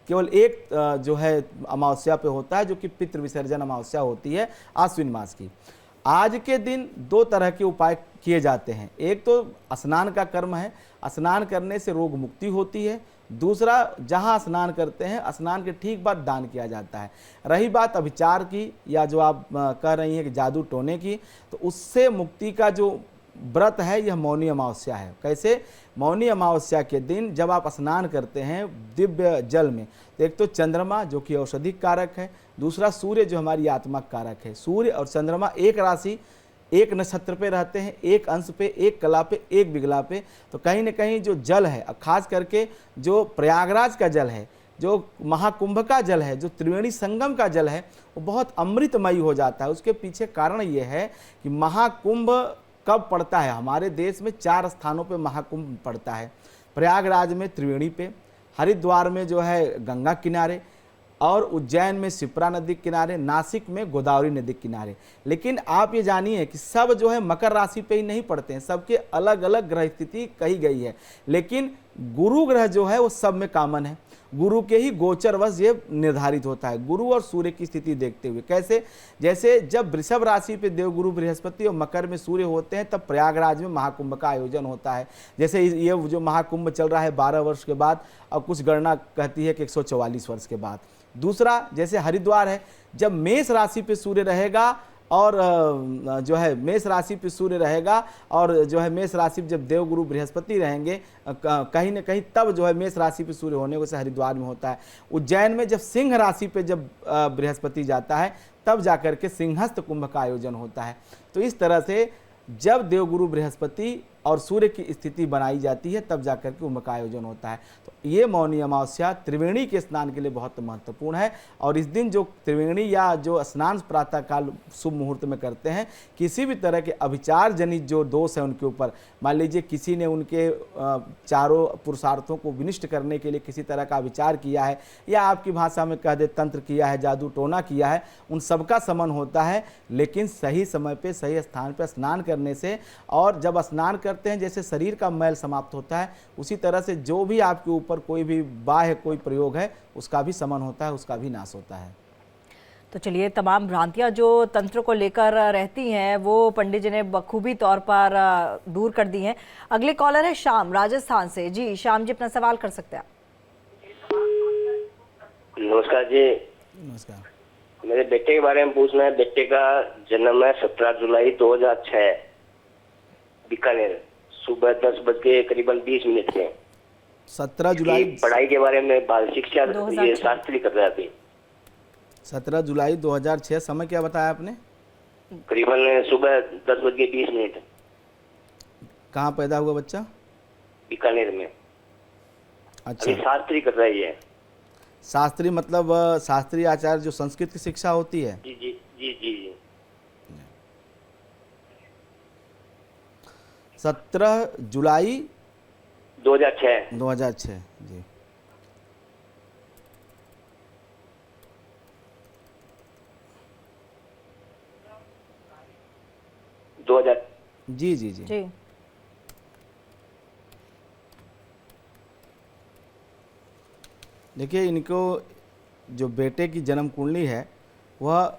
केवल एक जो है अमावस्या पे होता है, जो कि पितृ विसर्जन अमावस्या होती है आश्विन मास की। आज के दिन दो तरह के उपाय किए जाते हैं। एक तो स्नान का कर्म है, स्नान करने से रोग मुक्ति होती है। दूसरा, जहां स्नान करते हैं स्नान के ठीक बाद दान किया जाता है। रही बात अभिचार की या जो आप कह रही हैं कि जादू टोने की, तो उससे मुक्ति का जो व्रत है यह मौनी अमावस्या है। कैसे? मौनी अमावस्या के दिन जब आप स्नान करते हैं दिव्य जल में, तो एक तो चंद्रमा जो कि औषधि कारक है, दूसरा सूर्य जो हमारी आत्मा कारक है। सूर्य और चंद्रमा एक राशि एक नक्षत्र पे रहते हैं, एक अंश पे, एक कला पे, एक बिगला पे। तो कहीं न कहीं जो जल है, खास करके जो प्रयागराज का जल है, जो महाकुंभ का जल है, जो त्रिवेणी संगम का जल है, वो बहुत अमृतमयी हो जाता है। उसके पीछे कारण ये है कि महाकुंभ कब पड़ता है? हमारे देश में 4 स्थानों पे महाकुंभ पड़ता है। प्रयागराज में त्रिवेणी पे, हरिद्वार में जो है गंगा किनारे, और उज्जैन में शिप्रा नदी किनारे, नासिक में गोदावरी नदी किनारे। लेकिन आप ये जानिए कि सब जो है मकर राशि पे ही नहीं पड़ते हैं, सबके अलग अलग ग्रह स्थिति कही गई है। लेकिन गुरु ग्रह जो है वो सब में कॉमन है। गुरु के ही गोचर वश ये निर्धारित होता है, गुरु और सूर्य की स्थिति देखते हुए। कैसे? जैसे जब वृषभ राशि पे देवगुरु बृहस्पति और मकर में सूर्य होते हैं, तब प्रयागराज में महाकुंभ का आयोजन होता है। जैसे ये जो महाकुंभ चल रहा है 12 वर्ष के बाद, और कुछ गणना कहती है कि 144 वर्ष के बाद। दूसरा, जैसे हरिद्वार है, जब मेष राशि पे सूर्य रहेगा और जो है मेष राशि पे सूर्य रहेगा, और जो है मेष राशि पे जब देवगुरु बृहस्पति रहेंगे कहीं न कहीं, तब जो है मेष राशि पे सूर्य होने को से हरिद्वार में होता है। उज्जैन में जब सिंह राशि पे जब बृहस्पति जाता है, तब जाकर के सिंहस्थ कुंभ का आयोजन होता है। तो इस तरह से जब देवगुरु बृहस्पति और सूर्य की स्थिति बनाई जाती है, तब जाकर के कुंभ का आयोजन होता है। तो ये मौनी अमावस्या त्रिवेणी के स्नान के लिए बहुत महत्वपूर्ण है। और इस दिन जो त्रिवेणी या जो स्नान प्रातःकाल शुभ मुहूर्त में करते हैं, किसी भी तरह के अभिचार जनित जो दोष है उनके ऊपर, मान लीजिए किसी ने उनके चारों पुरुषार्थों को विनिष्ट करने के लिए किसी तरह का विचार किया है, या आपकी भाषा में कह दे तंत्र किया है, जादू टोना किया है, उन सबका समन होता है। लेकिन सही समय पे सही स्थान पर स्नान करने से, और जब स्नान करते हैं जैसे शरीर का मैल समाप्त होता है, उसी तरह से जो भी आपके ऊपर कोई भी बाह्य कोई प्रयोग है उसका भी समन होता है, उसका भी नाश होता है। तो चलिए, तमाम भ्रांतियां जो तंत्र को लेकर रहती हैं वो पंडित जी ने बखूबी तौर पर दूर कर दी हैं। अगले कॉलर है श्याम, राजस्थान से। जी श्याम जी, अपना सवाल कर सकते हैं। नमस्कार जी। नमस्कार। मेरे बेटे के बारे में पूछना है। बेटे का जन्म है 17 जुलाई 2006 बीकानेर, सुबह 10 बज के करीबन 20 मिनट में। 17 जुलाई। पढ़ाई के बारे में बाल शिक्षा ये शास्त्री कर रहा है। 17 जुलाई 2006। समय क्या बताया आपने? करीबन सुबह 10 बज के 20 मिनट। कहाँ पैदा हुआ बच्चा? बीकानेर में। अच्छा, शास्त्री कर रही है। शास्त्री मतलब शास्त्रीय आचार्य जो संस्कृत की शिक्षा होती है? जी जी जी जी जी। 17 जुलाई 2006 जी। जी जी जी जी। देखिए, इनको जो बेटे की जन्म कुंडली है वह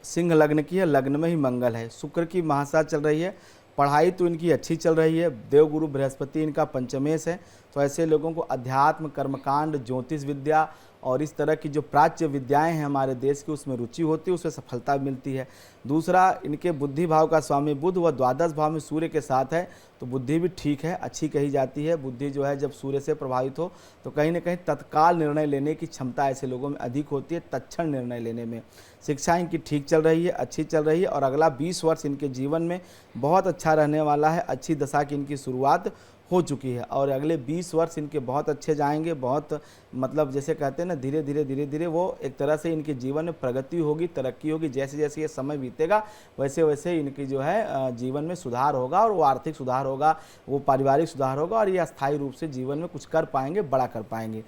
सिंह लग्न की है, लग्न में ही मंगल है, शुक्र की महासा चल रही है। पढ़ाई तो इनकी अच्छी चल रही है, देवगुरु बृहस्पति इनका पंचमेश है। तो ऐसे लोगों को अध्यात्म, कर्मकांड, ज्योतिष विद्या और इस तरह की जो प्राच्य विद्याएं हैं हमारे देश की, उसमें रुचि होती है, उसमें सफलता मिलती है। दूसरा, इनके बुद्धि भाव का स्वामी बुध व द्वादश भाव में सूर्य के साथ है, तो बुद्धि भी ठीक है, अच्छी कही जाती है। बुद्धि जो है जब सूर्य से प्रभावित हो तो कहीं ना कहीं तत्काल निर्णय लेने की क्षमता ऐसे लोगों में अधिक होती है, तत्क्षण निर्णय लेने में। शिक्षा इनकी ठीक चल रही है, अच्छी चल रही है, और अगला 20 वर्ष इनके जीवन में बहुत अच्छा रहने वाला है। अच्छी दशा की इनकी शुरुआत हो चुकी है, और अगले 20 वर्ष इनके बहुत अच्छे जाएंगे। बहुत मतलब जैसे कहते हैं ना, धीरे धीरे वो एक तरह से इनके जीवन में प्रगति होगी, तरक्की होगी। जैसे जैसे ये समय बीतेगा वैसे वैसे इनकी जो है जीवन में सुधार होगा, और वो आर्थिक सुधार होगा, वो पारिवारिक सुधार होगा, और ये अस्थायी रूप से जीवन में कुछ कर पाएंगे, बड़ा कर पाएंगे।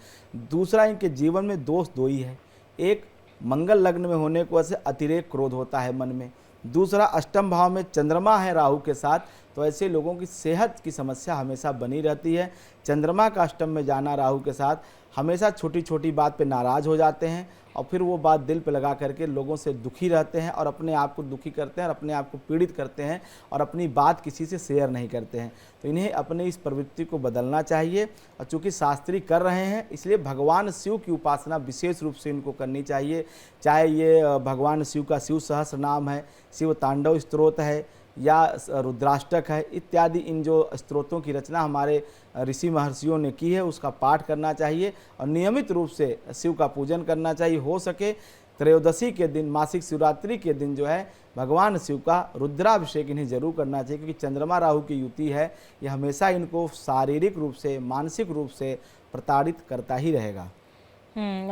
दूसरा, इनके जीवन में दोष दो ही है। एक, मंगल लग्न में होने की वजह से अतिरेक क्रोध होता है मन में, दूसरा, अष्टम भाव में चंद्रमा है राहु के साथ, तो ऐसे लोगों की सेहत की समस्या हमेशा बनी रहती है। चंद्रमा का अष्टम में जाना राहु के साथ, हमेशा छोटी छोटी बात पे नाराज़ हो जाते हैं और फिर वो बात दिल पे लगा करके लोगों से दुखी रहते हैं और अपने आप को दुखी करते हैं और अपने आप को पीड़ित करते हैं और अपनी बात किसी से शेयर नहीं करते हैं। तो इन्हें अपने इस प्रवृत्ति को बदलना चाहिए और चूँकि शास्त्री कर रहे हैं इसलिए भगवान शिव की उपासना विशेष रूप से इनको करनी चाहिए। चाहे ये भगवान शिव का शिव सहस्र नाम है, शिव तांडव स्तोत्र है या रुद्राष्टक है इत्यादि, इन जो स्तोत्रों की रचना हमारे ऋषि महर्षियों ने की है उसका पाठ करना चाहिए और नियमित रूप से शिव का पूजन करना चाहिए। हो सके त्रयोदशी के दिन, मासिक शिवरात्रि के दिन जो है भगवान शिव का रुद्राभिषेक इन्हें जरूर करना चाहिए, क्योंकि चंद्रमा राहु की युति है, ये हमेशा इनको शारीरिक रूप से मानसिक रूप से प्रताड़ित करता ही रहेगा।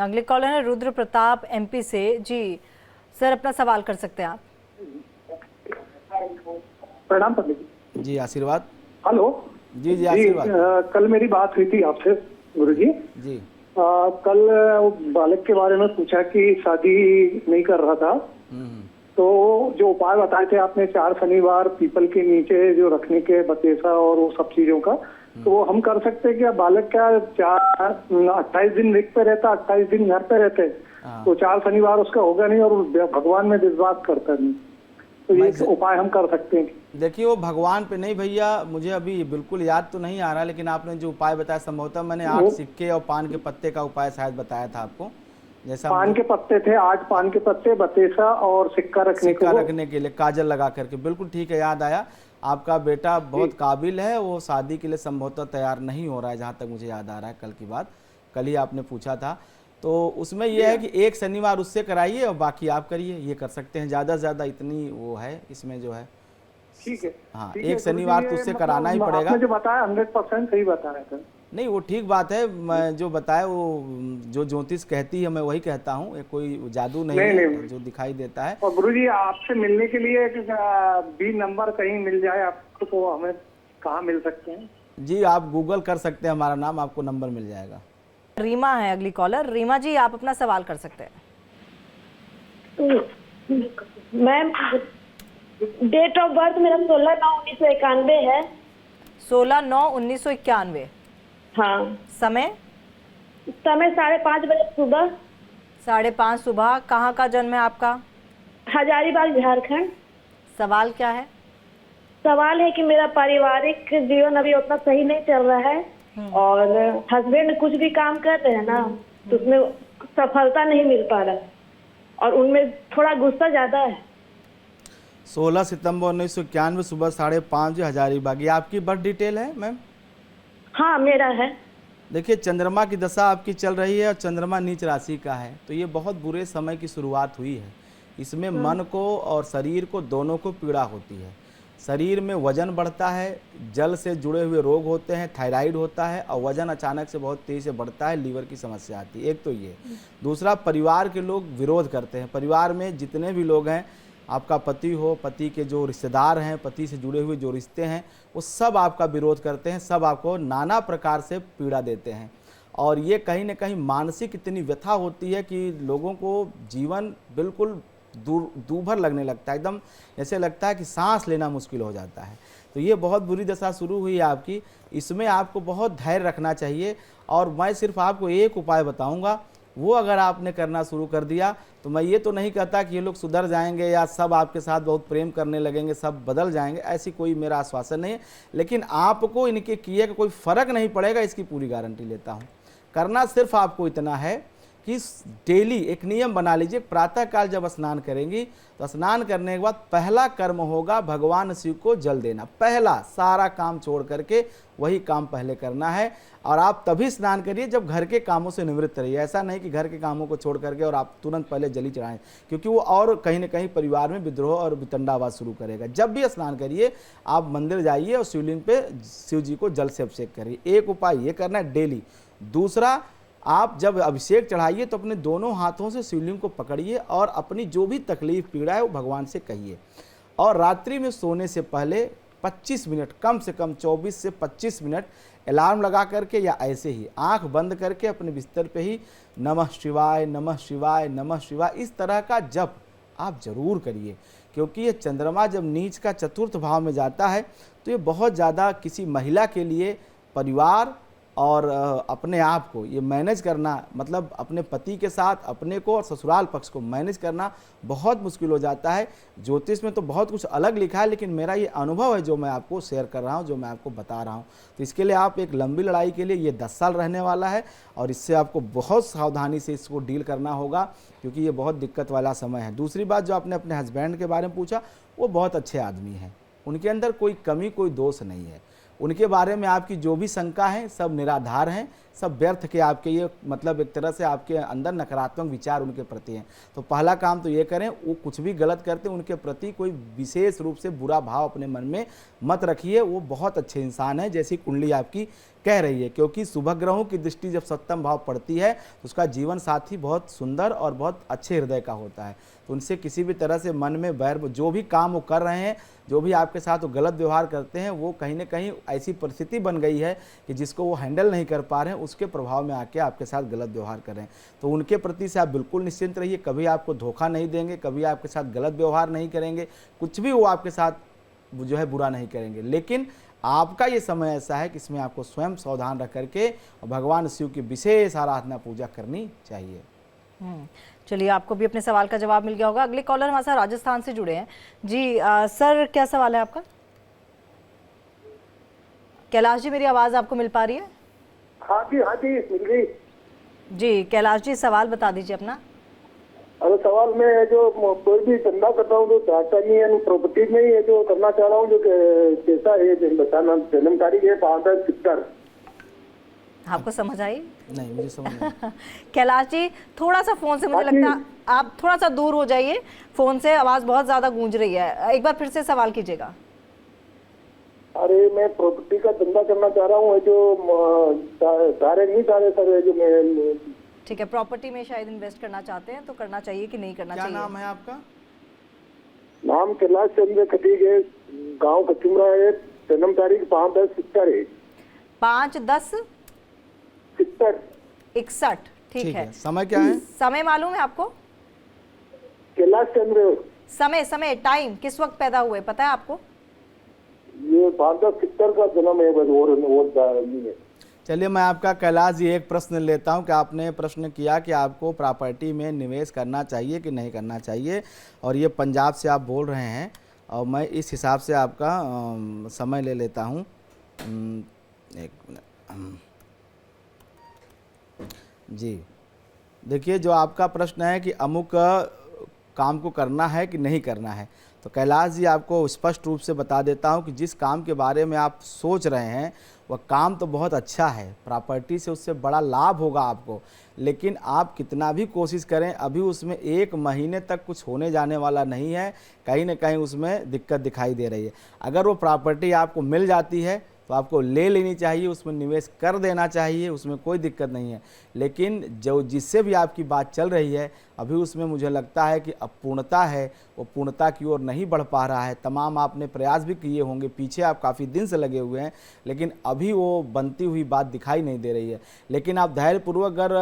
अगले कॉलर है रुद्र प्रताप एमपी से। जी सर, अपना सवाल कर सकते हैं आप। प्रणाम पंडित जी, आशीर्वाद। हेलो। जी आशीर्वाद। कल मेरी बात हुई थी आपसे गुरुजी। जी। कल बालक के बारे में पूछा कि शादी नहीं कर रहा था, तो जो उपाय बताए थे आपने 4 शनिवार पीपल के नीचे जो रखने के बतेसा और वो सब चीजों का, तो वो हम कर सकते हैं क्या? बालक क्या 28 दिन रिक पे रहता, 28 दिन घर पे रहते, तो 4 शनिवार उसका होगा नहीं और भगवान में विश्वास करता नहीं, तो ये उपाय हम कर सकते हैं? देखिए वो भगवान पे नहीं भैया, मुझे अभी बिल्कुल याद तो नहीं आ रहा, लेकिन आपने जो उपाय बताया संभवतः मैंने 8 सिक्के और पान के पत्ते का उपाय शायद बताया था आपको। जैसा पान के पत्ते थे, 8 पान के पत्ते, बतेसा और सिक्का रखने के लिए काजल लगा करके। बिल्कुल ठीक है, याद आया। आपका बेटा बहुत काबिल है, वो शादी के लिए संभवतः तैयार नहीं हो रहा है, जहाँ तक मुझे याद आ रहा है। कल की बात, कल ही आपने पूछा था, तो उसमें यह है कि 1 शनिवार उससे कराइए और बाकी आप करिए, ये कर सकते हैं। ज़्यादा से ज़्यादा इतनी वो है इसमें जो है। ठीक है। हाँ, 1 शनिवार तो उससे कराना ही पड़ेगा। आपने जो बताया 100% सही बताया था। नहीं वो ठीक बात है, मैं जो बताया वो जो ज्योतिष कहती है मैं वही कहता हूँ, कोई जादू नहीं है जो दिखाई देता है। और गुरुजी आपसे मिलने के लिए भी नंबर कहीं मिल जाए आपको, तो हमें कहाँ मिल सकते हैं? जी आप गूगल कर सकते हैं हमारा नाम, आपको नंबर मिल जाएगा। रीमा है अगली कॉलर। रीमा जी, आप अपना सवाल कर सकते हैं। मैम, डेट ऑफ बर्थ मेरा 16/9/1991 है। 16/9/1991। हाँ। समय 5:30 बजे सुबह। 5:30 सुबह। कहाँ का जन्म है आपका? हजारीबाग, झारखंड। सवाल क्या है? सवाल है कि मेरा पारिवारिक जीवन अभी उतना सही नहीं चल रहा है और हस्बैंड कुछ भी काम कर रहे हैं ना, तो उसमें सफलता नहीं मिल पा रहा है और उनमें थोड़ा गुस्सा ज्यादा है। 16 सितंबर 1991 सुबह 5:30 बजे हजारीबाग। ये आपकी बर्थ डिटेल है मैम? हाँ मेरा है। देखिए चंद्रमा की दशा आपकी चल रही है और चंद्रमा नीच राशि का है, तो ये बहुत बुरे समय की शुरुआत हुई है। इसमें मन को और शरीर को दोनों को पीड़ा होती है। शरीर में वजन बढ़ता है, जल से जुड़े हुए रोग होते हैं, थायराइड होता है और वजन अचानक से बहुत तेज़ी से बढ़ता है, लीवर की समस्या आती है। एक तो ये। दूसरा, परिवार के लोग विरोध करते हैं। परिवार में जितने भी लोग हैं, आपका पति हो, पति के जो रिश्तेदार हैं, पति से जुड़े हुए जो रिश्ते हैं, वो सब आपका विरोध करते हैं, सब आपको नाना प्रकार से पीड़ा देते हैं। और ये कहीं ना कहीं मानसिक इतनी व्यथा होती है कि लोगों को जीवन बिल्कुल दूभर लगने लगता है, एकदम ऐसे लगता है कि सांस लेना मुश्किल हो जाता है। तो ये बहुत बुरी दशा शुरू हुई है आपकी। इसमें आपको बहुत धैर्य रखना चाहिए और मैं सिर्फ आपको एक उपाय बताऊंगा, वो अगर आपने करना शुरू कर दिया तो मैं ये तो नहीं कहता कि ये लोग सुधर जाएंगे या सब आपके साथ बहुत प्रेम करने लगेंगे, सब बदल जाएंगे, ऐसी कोई मेरा आश्वासन नहीं है, लेकिन आपको इनके किए का कोई फ़र्क नहीं पड़ेगा, इसकी पूरी गारंटी लेता हूँ। करना सिर्फ आपको इतना है कि डेली एक नियम बना लीजिए, प्रातःकाल जब स्नान करेंगी तो स्नान करने के बाद पहला कर्म होगा भगवान शिव को जल देना। पहला, सारा काम छोड़ करके वही काम पहले करना है। और आप तभी स्नान करिए जब घर के कामों से निवृत्त रहिए। ऐसा नहीं कि घर के कामों को छोड़ करके और आप तुरंत पहले जली चढ़ाएं, क्योंकि वो और कहीं ना कहीं परिवार में विद्रोह और वितंडावाद शुरू करेगा। जब भी स्नान करिए आप मंदिर जाइए और शिवलिंग पे शिव जी को जल से अभिषेक करिए। एक उपाय ये करना है डेली। दूसरा, आप जब अभिषेक चढ़ाइए तो अपने दोनों हाथों से शिवलिंग को पकड़िए और अपनी जो भी तकलीफ पीड़ा है वो भगवान से कहिए। और रात्रि में सोने से पहले 25 मिनट, कम से कम 24 से 25 मिनट अलार्म लगा करके या ऐसे ही आंख बंद करके अपने बिस्तर पे ही नमः शिवाय नमः शिवाय नमः शिवाय इस तरह का जप आप जरूर करिए, क्योंकि ये चंद्रमा जब नीच का चतुर्थ भाव में जाता है तो ये बहुत ज़्यादा किसी महिला के लिए परिवार और अपने आप को ये मैनेज करना, मतलब अपने पति के साथ अपने को और ससुराल पक्ष को मैनेज करना बहुत मुश्किल हो जाता है। ज्योतिष में तो बहुत कुछ अलग लिखा है, लेकिन मेरा ये अनुभव है जो मैं आपको शेयर कर रहा हूँ, जो मैं आपको बता रहा हूँ। तो इसके लिए आप एक लंबी लड़ाई के लिए, ये 10 साल रहने वाला है और इससे आपको बहुत सावधानी से इसको डील करना होगा, क्योंकि ये बहुत दिक्कत वाला समय है। दूसरी बात, जो आपने अपने हस्बैंड के बारे में पूछा, वो बहुत अच्छे आदमी हैं, उनके अंदर कोई कमी कोई दोष नहीं है। उनके बारे में आपकी जो भी शंका है सब निराधार हैं, सब व्यर्थ के आपके ये मतलब एक तरह से आपके अंदर नकारात्मक विचार उनके प्रति हैं। तो पहला काम तो ये करें, वो कुछ भी गलत करते उनके प्रति कोई विशेष रूप से बुरा भाव अपने मन में मत रखिए। वो बहुत अच्छे इंसान है जैसी कुंडली आपकी कह रही है, क्योंकि शुभ ग्रहों की दृष्टि जब सप्तम भाव पड़ती है तो उसका जीवन साथी बहुत सुंदर और बहुत अच्छे हृदय का होता है। तो उनसे किसी भी तरह से मन में बैर, जो भी काम वो कर रहे हैं, जो भी आपके साथ वो गलत व्यवहार करते हैं, वो कहीं ना कहीं ऐसी परिस्थिति बन गई है कि जिसको वो हैंडल नहीं कर पा रहे हैं, उसके प्रभाव में आके आपके साथ गलत व्यवहार कर रहे हैं। तो उनके प्रति से आप बिल्कुल निश्चिंत रहिए, कभी आपको धोखा नहीं देंगे, कभी आपके साथ गलत व्यवहार नहीं करेंगे, कुछ भी वो आपके साथ जो है बुरा नहीं करेंगे। लेकिन आपका ये समय ऐसा है कि इसमें आपको स्वयं सावधान रख करके भगवान शिव की विशेष आराधना पूजा करनी चाहिए। चलिए, आपको भी अपने सवाल का जवाब मिल गया होगा। अगले कॉलर हमारे साथ राजस्थान से जुड़े हैं जी। सर, क्या सवाल है आपका? कैलाश जी, मेरी आवाज आपको मिल पा रही है? हाँ जी मिल रही जी। कैलाश जी, सवाल बता दीजिए अपना। अरे सवाल में जो कोई भी धंधा करता हूँ तो चाहता नहीं है, प्रॉपर्टी में ही है जो करना चाह रहा हूँ, जो कैसा है बताना। जन्म तारीख है 5/10/70। आपको समझ आई? नहीं, मुझे समझ नहीं। कैलाश जी, थोड़ा सा फोन से, मुझे लगता है आप थोड़ा सा दूर हो जाइए फोन से, आवाज बहुत ज्यादा गूंज रही है। एक बार फिर से सवाल कीजिएगा। अरे मैं प्रॉपर्टी का धंधा करना चाह रहा हूँ, जो सारे नहीं चाह रहे सर, जो मैं। ठीक है, प्रॉपर्टी में शायद इन्वेस्ट करना चाहते हैं, तो करना चाहिए कि नहीं करना चाहिए? क्या नाम है आपका? नाम कैलाश चंद्र खटीक है, गाँव कचुमरा है, जन्म तारीख 5/10/70 है। 5/10/61। ठीक है। समय क्या है? समय मालूम है आपको? कैलाश चंद्र। समय टाइम किस वक्त पैदा हुए पता है आपको? ये 5/10/70 का जन्म है, बस और नहीं है। चलिए, मैं आपका कैलाश जी एक प्रश्न लेता हूं कि आपने प्रश्न किया कि आपको प्रॉपर्टी में निवेश करना चाहिए कि नहीं करना चाहिए, और ये पंजाब से आप बोल रहे हैं, और मैं इस हिसाब से आपका समय ले लेता हूं। एक मिनट जी। देखिए, जो आपका प्रश्न है कि अमुक काम को करना है कि नहीं करना है, तो कैलाश जी आपको स्पष्ट रूप से बता देता हूं कि जिस काम के बारे में आप सोच रहे हैं वह काम तो बहुत अच्छा है, प्रॉपर्टी से उससे बड़ा लाभ होगा आपको, लेकिन आप कितना भी कोशिश करें अभी उसमें 1 महीने तक कुछ होने जाने वाला नहीं है, कहीं ना कहीं उसमें दिक्कत दिखाई दे रही है। अगर वो प्रॉपर्टी आपको मिल जाती है तो आपको ले लेनी चाहिए, उसमें निवेश कर देना चाहिए, उसमें कोई दिक्कत नहीं है। लेकिन जो जिससे भी आपकी बात चल रही है अभी उसमें मुझे लगता है कि अपूर्णता है, वो पूर्णता की ओर नहीं बढ़ पा रहा है। तमाम आपने प्रयास भी किए होंगे, पीछे आप काफ़ी दिन से लगे हुए हैं, लेकिन अभी वो बनती हुई बात दिखाई नहीं दे रही है। लेकिन आप धैर्यपूर्वक अगर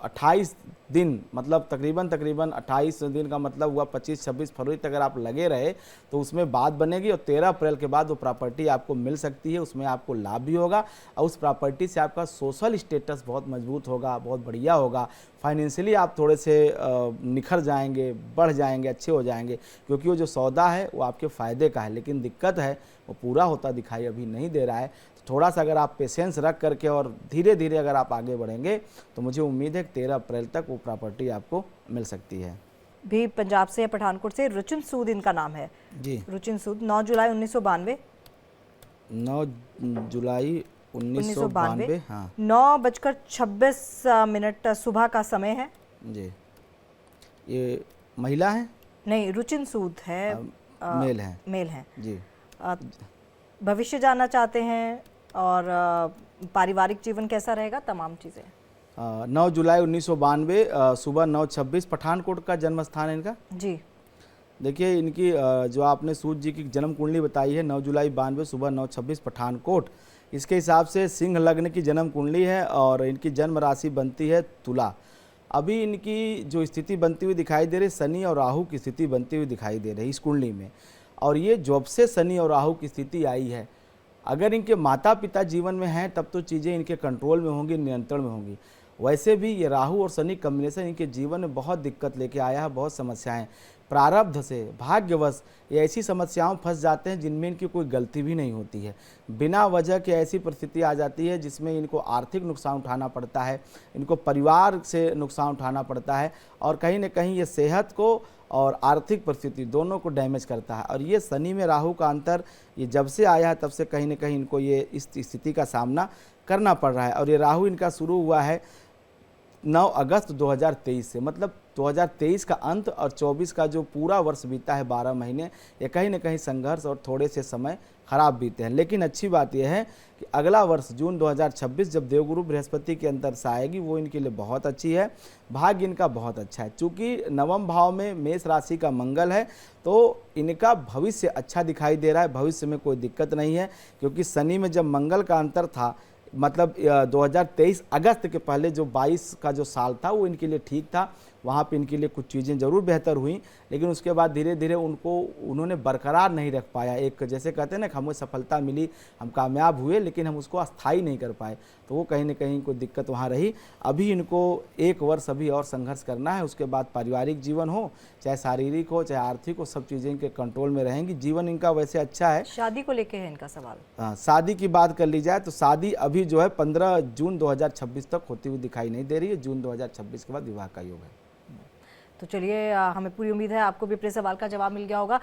28 दिन, मतलब तकरीबन 28 दिन का मतलब हुआ 25-26 फरवरी तक अगर आप लगे रहे तो उसमें बात बनेगी, और 13 अप्रैल के बाद वो प्रॉपर्टी आपको मिल सकती है, उसमें आपको लाभ भी होगा, और उस प्रॉपर्टी से आपका सोशल स्टेटस बहुत मजबूत होगा, बहुत बढ़िया होगा। फाइनेंशियली आप थोड़े से निखर जाएंगे, बढ़ जाएंगे, अच्छे हो जाएंगे, क्योंकि वो जो सौदा है वो आपके फ़ायदे का है, लेकिन दिक्कत है वो पूरा होता दिखाई अभी नहीं दे रहा है। तो थोड़ा सा अगर आप पेशेंस रख करके और धीरे धीरे अगर आप आगे बढ़ेंगे तो मुझे उम्मीद है कि 13 अप्रैल तक वो प्रॉपर्टी आपको मिल सकती है। भी पंजाब से, पठानकोट से, रुचिन सूद इनका नाम है जी। रुचिन सूद, 9 जुलाई 1992। 9 जुलाई 1992। हाँ, 9:26 सुबह का समय है जी। ये महिला है? नहीं, रुचिन सूद है, मेल है। मेल है जी। भविष्य जानना चाहते हैं और पारिवारिक जीवन कैसा रहेगा, तमाम चीज़ें। 9 जुलाई 1992 सुबह 9:26, पठानकोट का जन्म स्थान है इनका जी। देखिए, इनकी जो आपने सूद जी की जन्म कुंडली बताई है 9 जुलाई 92 सुबह 9:26 पठानकोट, इसके हिसाब से सिंह लग्न की जन्म कुंडली है और इनकी जन्म राशि बनती है तुला। अभी इनकी जो स्थिति बनती हुई दिखाई दे रही, शनि और राहु की स्थिति बनती हुई दिखाई दे रही इस कुंडली में। और ये जब से शनि और राहु की स्थिति आई है, अगर इनके माता पिता जीवन में हैं तब तो चीज़ें इनके कंट्रोल में होंगी, नियंत्रण में होंगी। वैसे भी ये राहु और शनि कॉम्बिनेशन इनके जीवन में बहुत दिक्कत लेके आया है, बहुत समस्याएं। प्रारब्ध से, भाग्यवश ये ऐसी समस्याओं फंस जाते हैं जिनमें इनकी कोई गलती भी नहीं होती है। बिना वजह के ऐसी परिस्थिति आ जाती है जिसमें इनको आर्थिक नुकसान उठाना पड़ता है, इनको परिवार से नुकसान उठाना पड़ता है, और कहीं न कहीं ये सेहत को और आर्थिक परिस्थिति दोनों को डैमेज करता है। और ये शनि में राहु का अंतर ये जब से आया है तब से कहीं न कहीं इनको ये इस स्थिति का सामना करना पड़ रहा है। और ये राहु इनका शुरू हुआ है 9 अगस्त 2023 से, मतलब 2023 का अंत और 24 का जो पूरा वर्ष बीता है 12 महीने, ये कहीं न कहीं संघर्ष और थोड़े से समय खराब बीते हैं। लेकिन अच्छी बात यह है कि अगला वर्ष जून 2026 जब देवगुरु बृहस्पति के अंदर से आएगी, वो इनके लिए बहुत अच्छी है। भाग्य इनका बहुत अच्छा है। चूँकि नवम भाव में मेष राशि का मंगल है तो इनका भविष्य अच्छा दिखाई दे रहा है, भविष्य में कोई दिक्कत नहीं है। क्योंकि शनि में जब मंगल का अंतर था, मतलब 2023 अगस्त के पहले जो 22 का जो साल था वो इनके लिए ठीक था, वहाँ पे इनके लिए कुछ चीज़ें ज़रूर बेहतर हुई, लेकिन उसके बाद धीरे धीरे उन्होंने बरकरार नहीं रख पाया। एक जैसे कहते हैं ना, हमें सफलता मिली, हम कामयाब हुए, लेकिन हम उसको अस्थायी नहीं कर पाए, तो वो कहीं ना कहीं इनको दिक्कत वहाँ रही। अभी इनको 1 वर्ष अभी और संघर्ष करना है, उसके बाद पारिवारिक जीवन हो, चाहे शारीरिक हो, चाहे आर्थिक हो, सब चीज़ें इनके कंट्रोल में रहेंगी। जीवन इनका वैसे अच्छा है। शादी को लेके है इनका सवाल। हाँ, शादी की बात कर ली जाए तो शादी अभी जो है 15 जून 2026 तक होती हुई दिखाई नहीं दे रही है। जून 2026 के बाद विवाह का योग है। तो चलिए, हमें पूरी उम्मीद है आपको भी अपने सवाल का जवाब मिल गया होगा।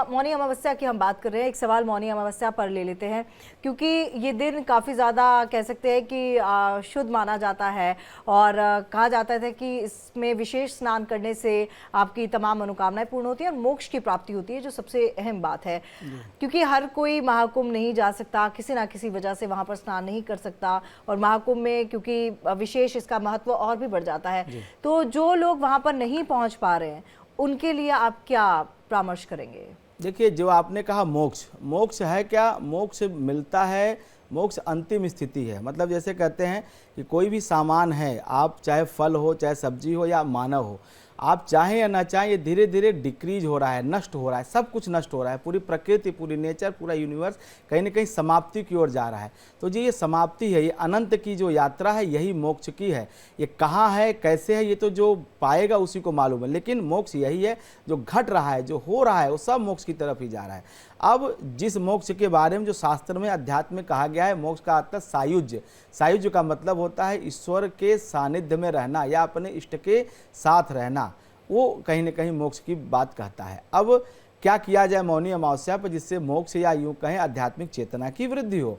मौनी अमावस्या की हम बात कर रहे हैं, एक सवाल मौनी अमावस्या पर ले लेते हैं, क्योंकि ये दिन काफ़ी ज़्यादा कह सकते हैं कि शुद्ध माना जाता है, और कहा जाता है कि इसमें विशेष स्नान करने से आपकी तमाम मनोकामनाएं पूर्ण होती हैं और मोक्ष की प्राप्ति होती है, जो सबसे अहम बात है। क्योंकि हर कोई महाकुंभ नहीं जा सकता, किसी ना किसी वजह से वहाँ पर स्नान नहीं कर सकता, और महाकुंभ में क्योंकि विशेष इसका महत्व और भी बढ़ जाता है। तो जो लोग वहाँ पर नहीं पहुंच पा रहे हैं, उनके लिए आप क्या परामर्श करेंगे? देखिए, जो आपने कहा मोक्ष है क्या? मोक्ष मिलता है, मोक्ष अंतिम स्थिति है। मतलब जैसे कहते हैं कि कोई भी सामान है, आप चाहे फल हो, चाहे सब्जी हो या मानव हो, आप चाहें या ना चाहें, ये धीरे धीरे डिक्रीज हो रहा है, नष्ट हो रहा है, सब कुछ नष्ट हो रहा है। पूरी प्रकृति, पूरी नेचर, पूरा यूनिवर्स कहीं ना कहीं समाप्ति की ओर जा रहा है। तो जी ये समाप्ति है, ये अनंत की जो यात्रा है, यही मोक्ष की है। ये कहाँ है, कैसे है, ये तो जो पाएगा उसी को मालूम है। लेकिन मोक्ष यही है, जो घट रहा है, जो हो रहा है, वो सब मोक्ष की तरफ ही जा रहा है। अब जिस मोक्ष के बारे में जो शास्त्र में अध्यात्म में कहा गया है, मोक्ष का अर्थ सायुज्य। सायुज्य का मतलब होता है ईश्वर के सानिध्य में रहना या अपने इष्ट के साथ रहना, वो कहीं ना कहीं मोक्ष की बात कहता है। अब क्या किया जाए मौनी अमावस्या पर जिससे मोक्ष या यूँ कहें आध्यात्मिक चेतना की वृद्धि हो?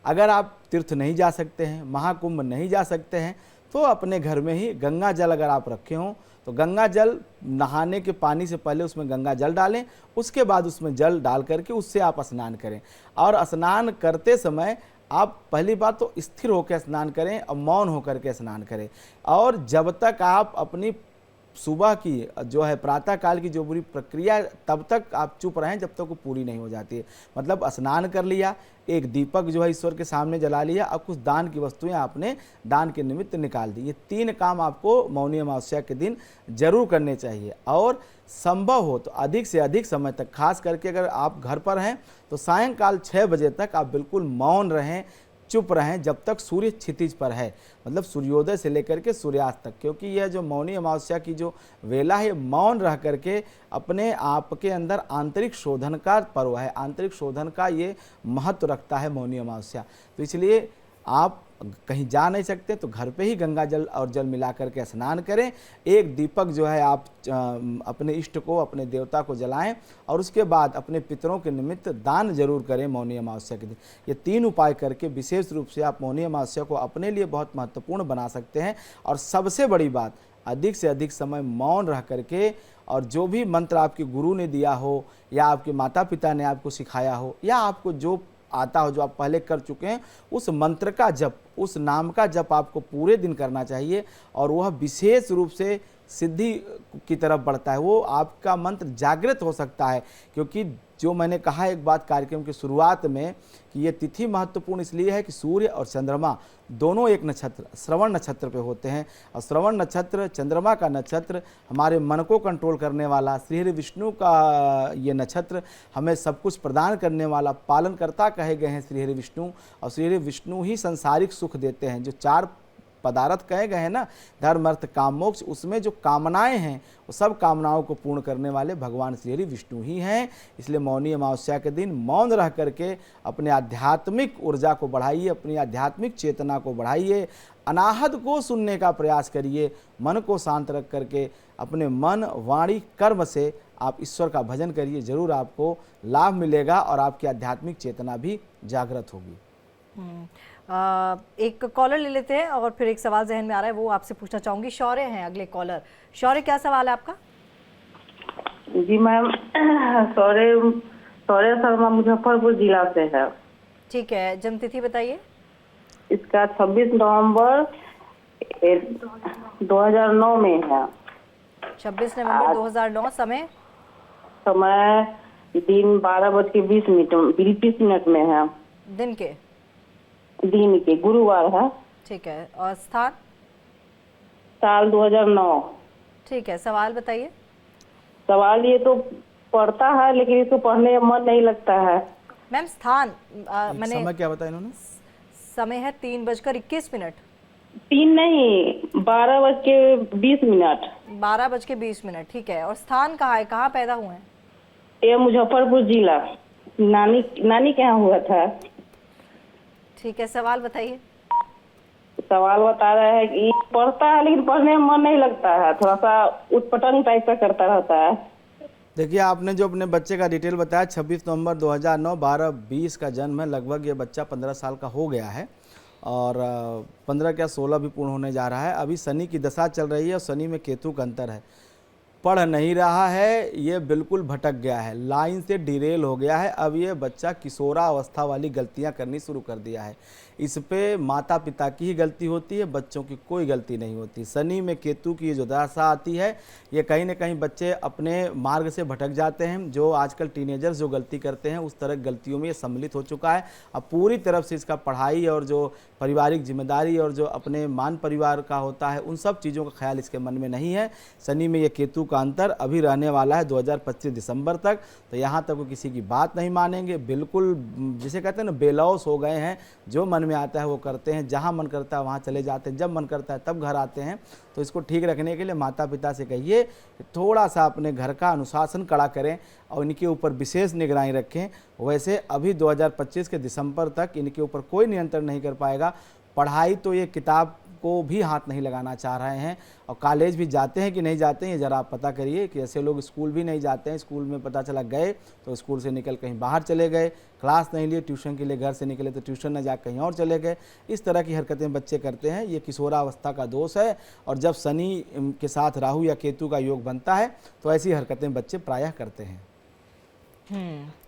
अगर आप तीर्थ नहीं जा सकते हैं, महाकुंभ नहीं जा सकते हैं, तो अपने घर में ही गंगा जल अगर आप रखे हों तो गंगा जल, नहाने के पानी से पहले उसमें गंगा जल डालें, उसके बाद उसमें जल डाल करके उससे आप स्नान करें। और स्नान करते समय आप पहली बात तो स्थिर होकर स्नान करें और मौन होकर के स्नान करें। और जब तक आप अपनी सुबह की जो है प्रातः काल की जो पूरी प्रक्रिया, तब तक आप चुप रहें जब तक वो पूरी नहीं हो जाती है। मतलब स्नान कर लिया, एक दीपक जो है ईश्वर के सामने जला लिया, अब कुछ दान की वस्तुएं आपने दान के निमित्त निकाल दी। ये 3 काम आपको मौनी अमावस्या के दिन जरूर करने चाहिए। और संभव हो तो अधिक से अधिक समय तक, खास करके अगर आप घर पर हैं तो सायंकाल 6 बजे तक आप बिल्कुल मौन रहें, चुप रहें जब तक सूर्य क्षितिज पर है, मतलब सूर्योदय से लेकर के सूर्यास्त तक। क्योंकि यह जो मौनी अमावस्या की जो वेला है, मौन रह करके अपने आप के अंदर आंतरिक शोधन का पर्व है, आंतरिक शोधन का ये महत्व रखता है मौनी अमावस्या। तो इसलिए आप कहीं जा नहीं सकते तो घर पे ही गंगा जल और जल मिला करके स्नान करें। एक दीपक जो है आप अपने इष्ट को, अपने देवता को जलाएं, और उसके बाद अपने पितरों के निमित्त दान जरूर करें मौनी अमावस्या के दिन। ये 3 उपाय करके विशेष रूप से आप मौनी अमावस्या को अपने लिए बहुत महत्वपूर्ण बना सकते हैं। और सबसे बड़ी बात, अधिक से अधिक समय मौन रह करके, और जो भी मंत्र आपके गुरु ने दिया हो या आपके माता पिता ने आपको सिखाया हो या आपको जो आता हो, जो आप पहले कर चुके हैं, उस मंत्र का जप, उस नाम का जप आपको पूरे दिन करना चाहिए। और वह विशेष रूप से सिद्धि की तरफ बढ़ता है। वो आपका मंत्र जागृत हो सकता है, क्योंकि जो मैंने कहा एक बात कार्यक्रम की शुरुआत में कि ये तिथि महत्वपूर्ण इसलिए है कि सूर्य और चंद्रमा दोनों एक नक्षत्र श्रवण नक्षत्र पे होते हैं, और श्रवण नक्षत्र चंद्रमा का नक्षत्र हमारे मन को कंट्रोल करने वाला, श्री हरि विष्णु का ये नक्षत्र हमें सब कुछ प्रदान करने वाला पालनकर्ता कहे गए हैं श्री हरि विष्णु। और श्री हरि विष्णु ही संसारिक सुख देते हैं। जो 4 पदार्थ कहे गए हैं ना, धर्म अर्थ काम मोक्ष, उसमें जो कामनाएं हैं वो सब कामनाओं को पूर्ण करने वाले भगवान श्री हरि विष्णु ही हैं। इसलिए मौनी अमावस्या के दिन मौन रह करके अपने आध्यात्मिक ऊर्जा को बढ़ाइए, अपनी आध्यात्मिक चेतना को बढ़ाइए, अनाहत को सुनने का प्रयास करिए, मन को शांत रख करके अपने मन वाणी कर्म से आप ईश्वर का भजन करिए, जरूर आपको लाभ मिलेगा और आपकी आध्यात्मिक चेतना भी जागृत होगी। एक कॉलर ले लेते हैं और फिर एक सवाल जहन में आ रहा है वो आपसे पूछना चाहूंगी। शौर्य हैं अगले कॉलर। शौर्य, क्या सवाल है आपका? जी मैम, शौर्य शर्मा मुजफ्फरपुर जिला से है। ठीक है, जन्म तिथि बताइए। इसका 26 नवंबर 2009 में है। 26 नवंबर 2009। समय दिन 12:20 में है। दिन के गुरुवार है। ठीक है, और स्थान? साल 2009। ठीक है, सवाल बताइए। सवाल ये तो पढ़ता है लेकिन इसको पढ़ने में मन नहीं लगता है। मैम स्थान मैंने समय क्या बताया इन्होंने? समय है 3:21। 3 नहीं, 12:20। 12:20। ठीक है, और स्थान कहाँ है, कहाँ पैदा हुए हैं? ये मुजफ्फरपुर जिला। नानी के यहाँ हुआ था। ठीक है, सवाल बताइए। सवाल बता रहा है कि पढ़ता है लेकिन पढ़ने में मन नहीं लगता है, थोड़ा सा उटपटंग टाइप का करता रहता है। देखिए, आपने जो अपने बच्चे का डिटेल बताया 26 नवंबर 2009, 12:20 का जन्म है। लगभग ये बच्चा 15 साल का हो गया है और 15 क्या 16 भी पूर्ण होने जा रहा है। अभी शनि की दशा चल रही है और शनि में केतु का अंतर है। पढ़ नहीं रहा है, ये बिल्कुल भटक गया है, लाइन से डिरेल हो गया है। अब ये बच्चा किशोरावस्था वाली गलतियां करनी शुरू कर दिया है। इस पे माता पिता की ही गलती होती है, बच्चों की कोई गलती नहीं होती। शनि में केतु की जो दशा आती है, ये कहीं ना कहीं बच्चे अपने मार्ग से भटक जाते हैं। जो आजकल टीनेजर्स जो गलती करते हैं उस तरह गलतियों में ये सम्मिलित हो चुका है। अब पूरी तरफ से इसका पढ़ाई और जो पारिवारिक जिम्मेदारी और जो अपने मान परिवार का होता है उन सब चीज़ों का ख्याल इसके मन में नहीं है। शनि में ये केतु का अंतर अभी रहने वाला है 2025 दिसंबर तक। तो यहाँ तक वो किसी की बात नहीं मानेंगे, बिल्कुल जिसे कहते हैं ना बेलौस हो गए हैं। जो मन में आता है वो करते हैं, जहाँ मन करता है वहाँ चले जाते हैं, जब मन करता है तब घर आते हैं। तो इसको ठीक रखने के लिए माता पिता से कहिए थोड़ा सा अपने घर का अनुशासन कड़ा करें और इनके ऊपर विशेष निगरानी रखें। वैसे अभी 2025 के दिसंबर तक इनके ऊपर कोई नियंत्रण नहीं कर पाएगा। पढ़ाई तो ये किताब को भी हाथ नहीं लगाना चाह रहे हैं, और कॉलेज भी जाते हैं कि नहीं जाते हैं ये ज़रा आप पता करिए। कि ऐसे लोग स्कूल भी नहीं जाते हैं, स्कूल में पता चला गए तो स्कूल से निकल कहीं बाहर चले गए, क्लास नहीं लिए, ट्यूशन के लिए घर से निकले तो ट्यूशन न जा कहीं और चले गए। इस तरह की हरकतें बच्चे करते हैं। ये किशोरावस्था का दोष है, और जब शनि के साथ राहु या केतु का योग बनता है तो ऐसी हरकतें बच्चे प्रायः करते हैं।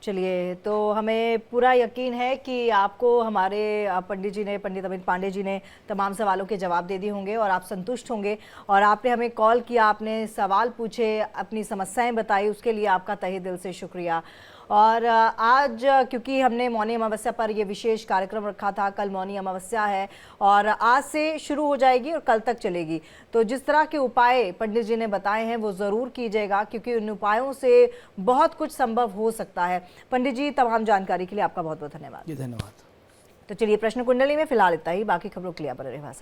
चलिए, तो हमें पूरा यकीन है कि आपको हमारे पंडित अमित पांडे जी ने तमाम सवालों के जवाब दे दिए होंगे और आप संतुष्ट होंगे। और आपने हमें कॉल किया, आपने सवाल पूछे, अपनी समस्याएं बताई, उसके लिए आपका तहे दिल से शुक्रिया। और आज क्योंकि हमने मौनी अमावस्या पर ये विशेष कार्यक्रम रखा था, कल मौनी अमावस्या है और आज से शुरू हो जाएगी और कल तक चलेगी। तो जिस तरह के उपाय पंडित जी ने बताए हैं वो ज़रूर कीजिएगा, क्योंकि उन उपायों से बहुत कुछ संभव हो सकता है। पंडित जी, तमाम जानकारी के लिए आपका बहुत बहुत धन्यवाद। धन्यवाद। तो चलिए, प्रश्न कुंडली में फिलहाल इतना ही, बाकी खबरों के लिए आप बने रहिए साथ।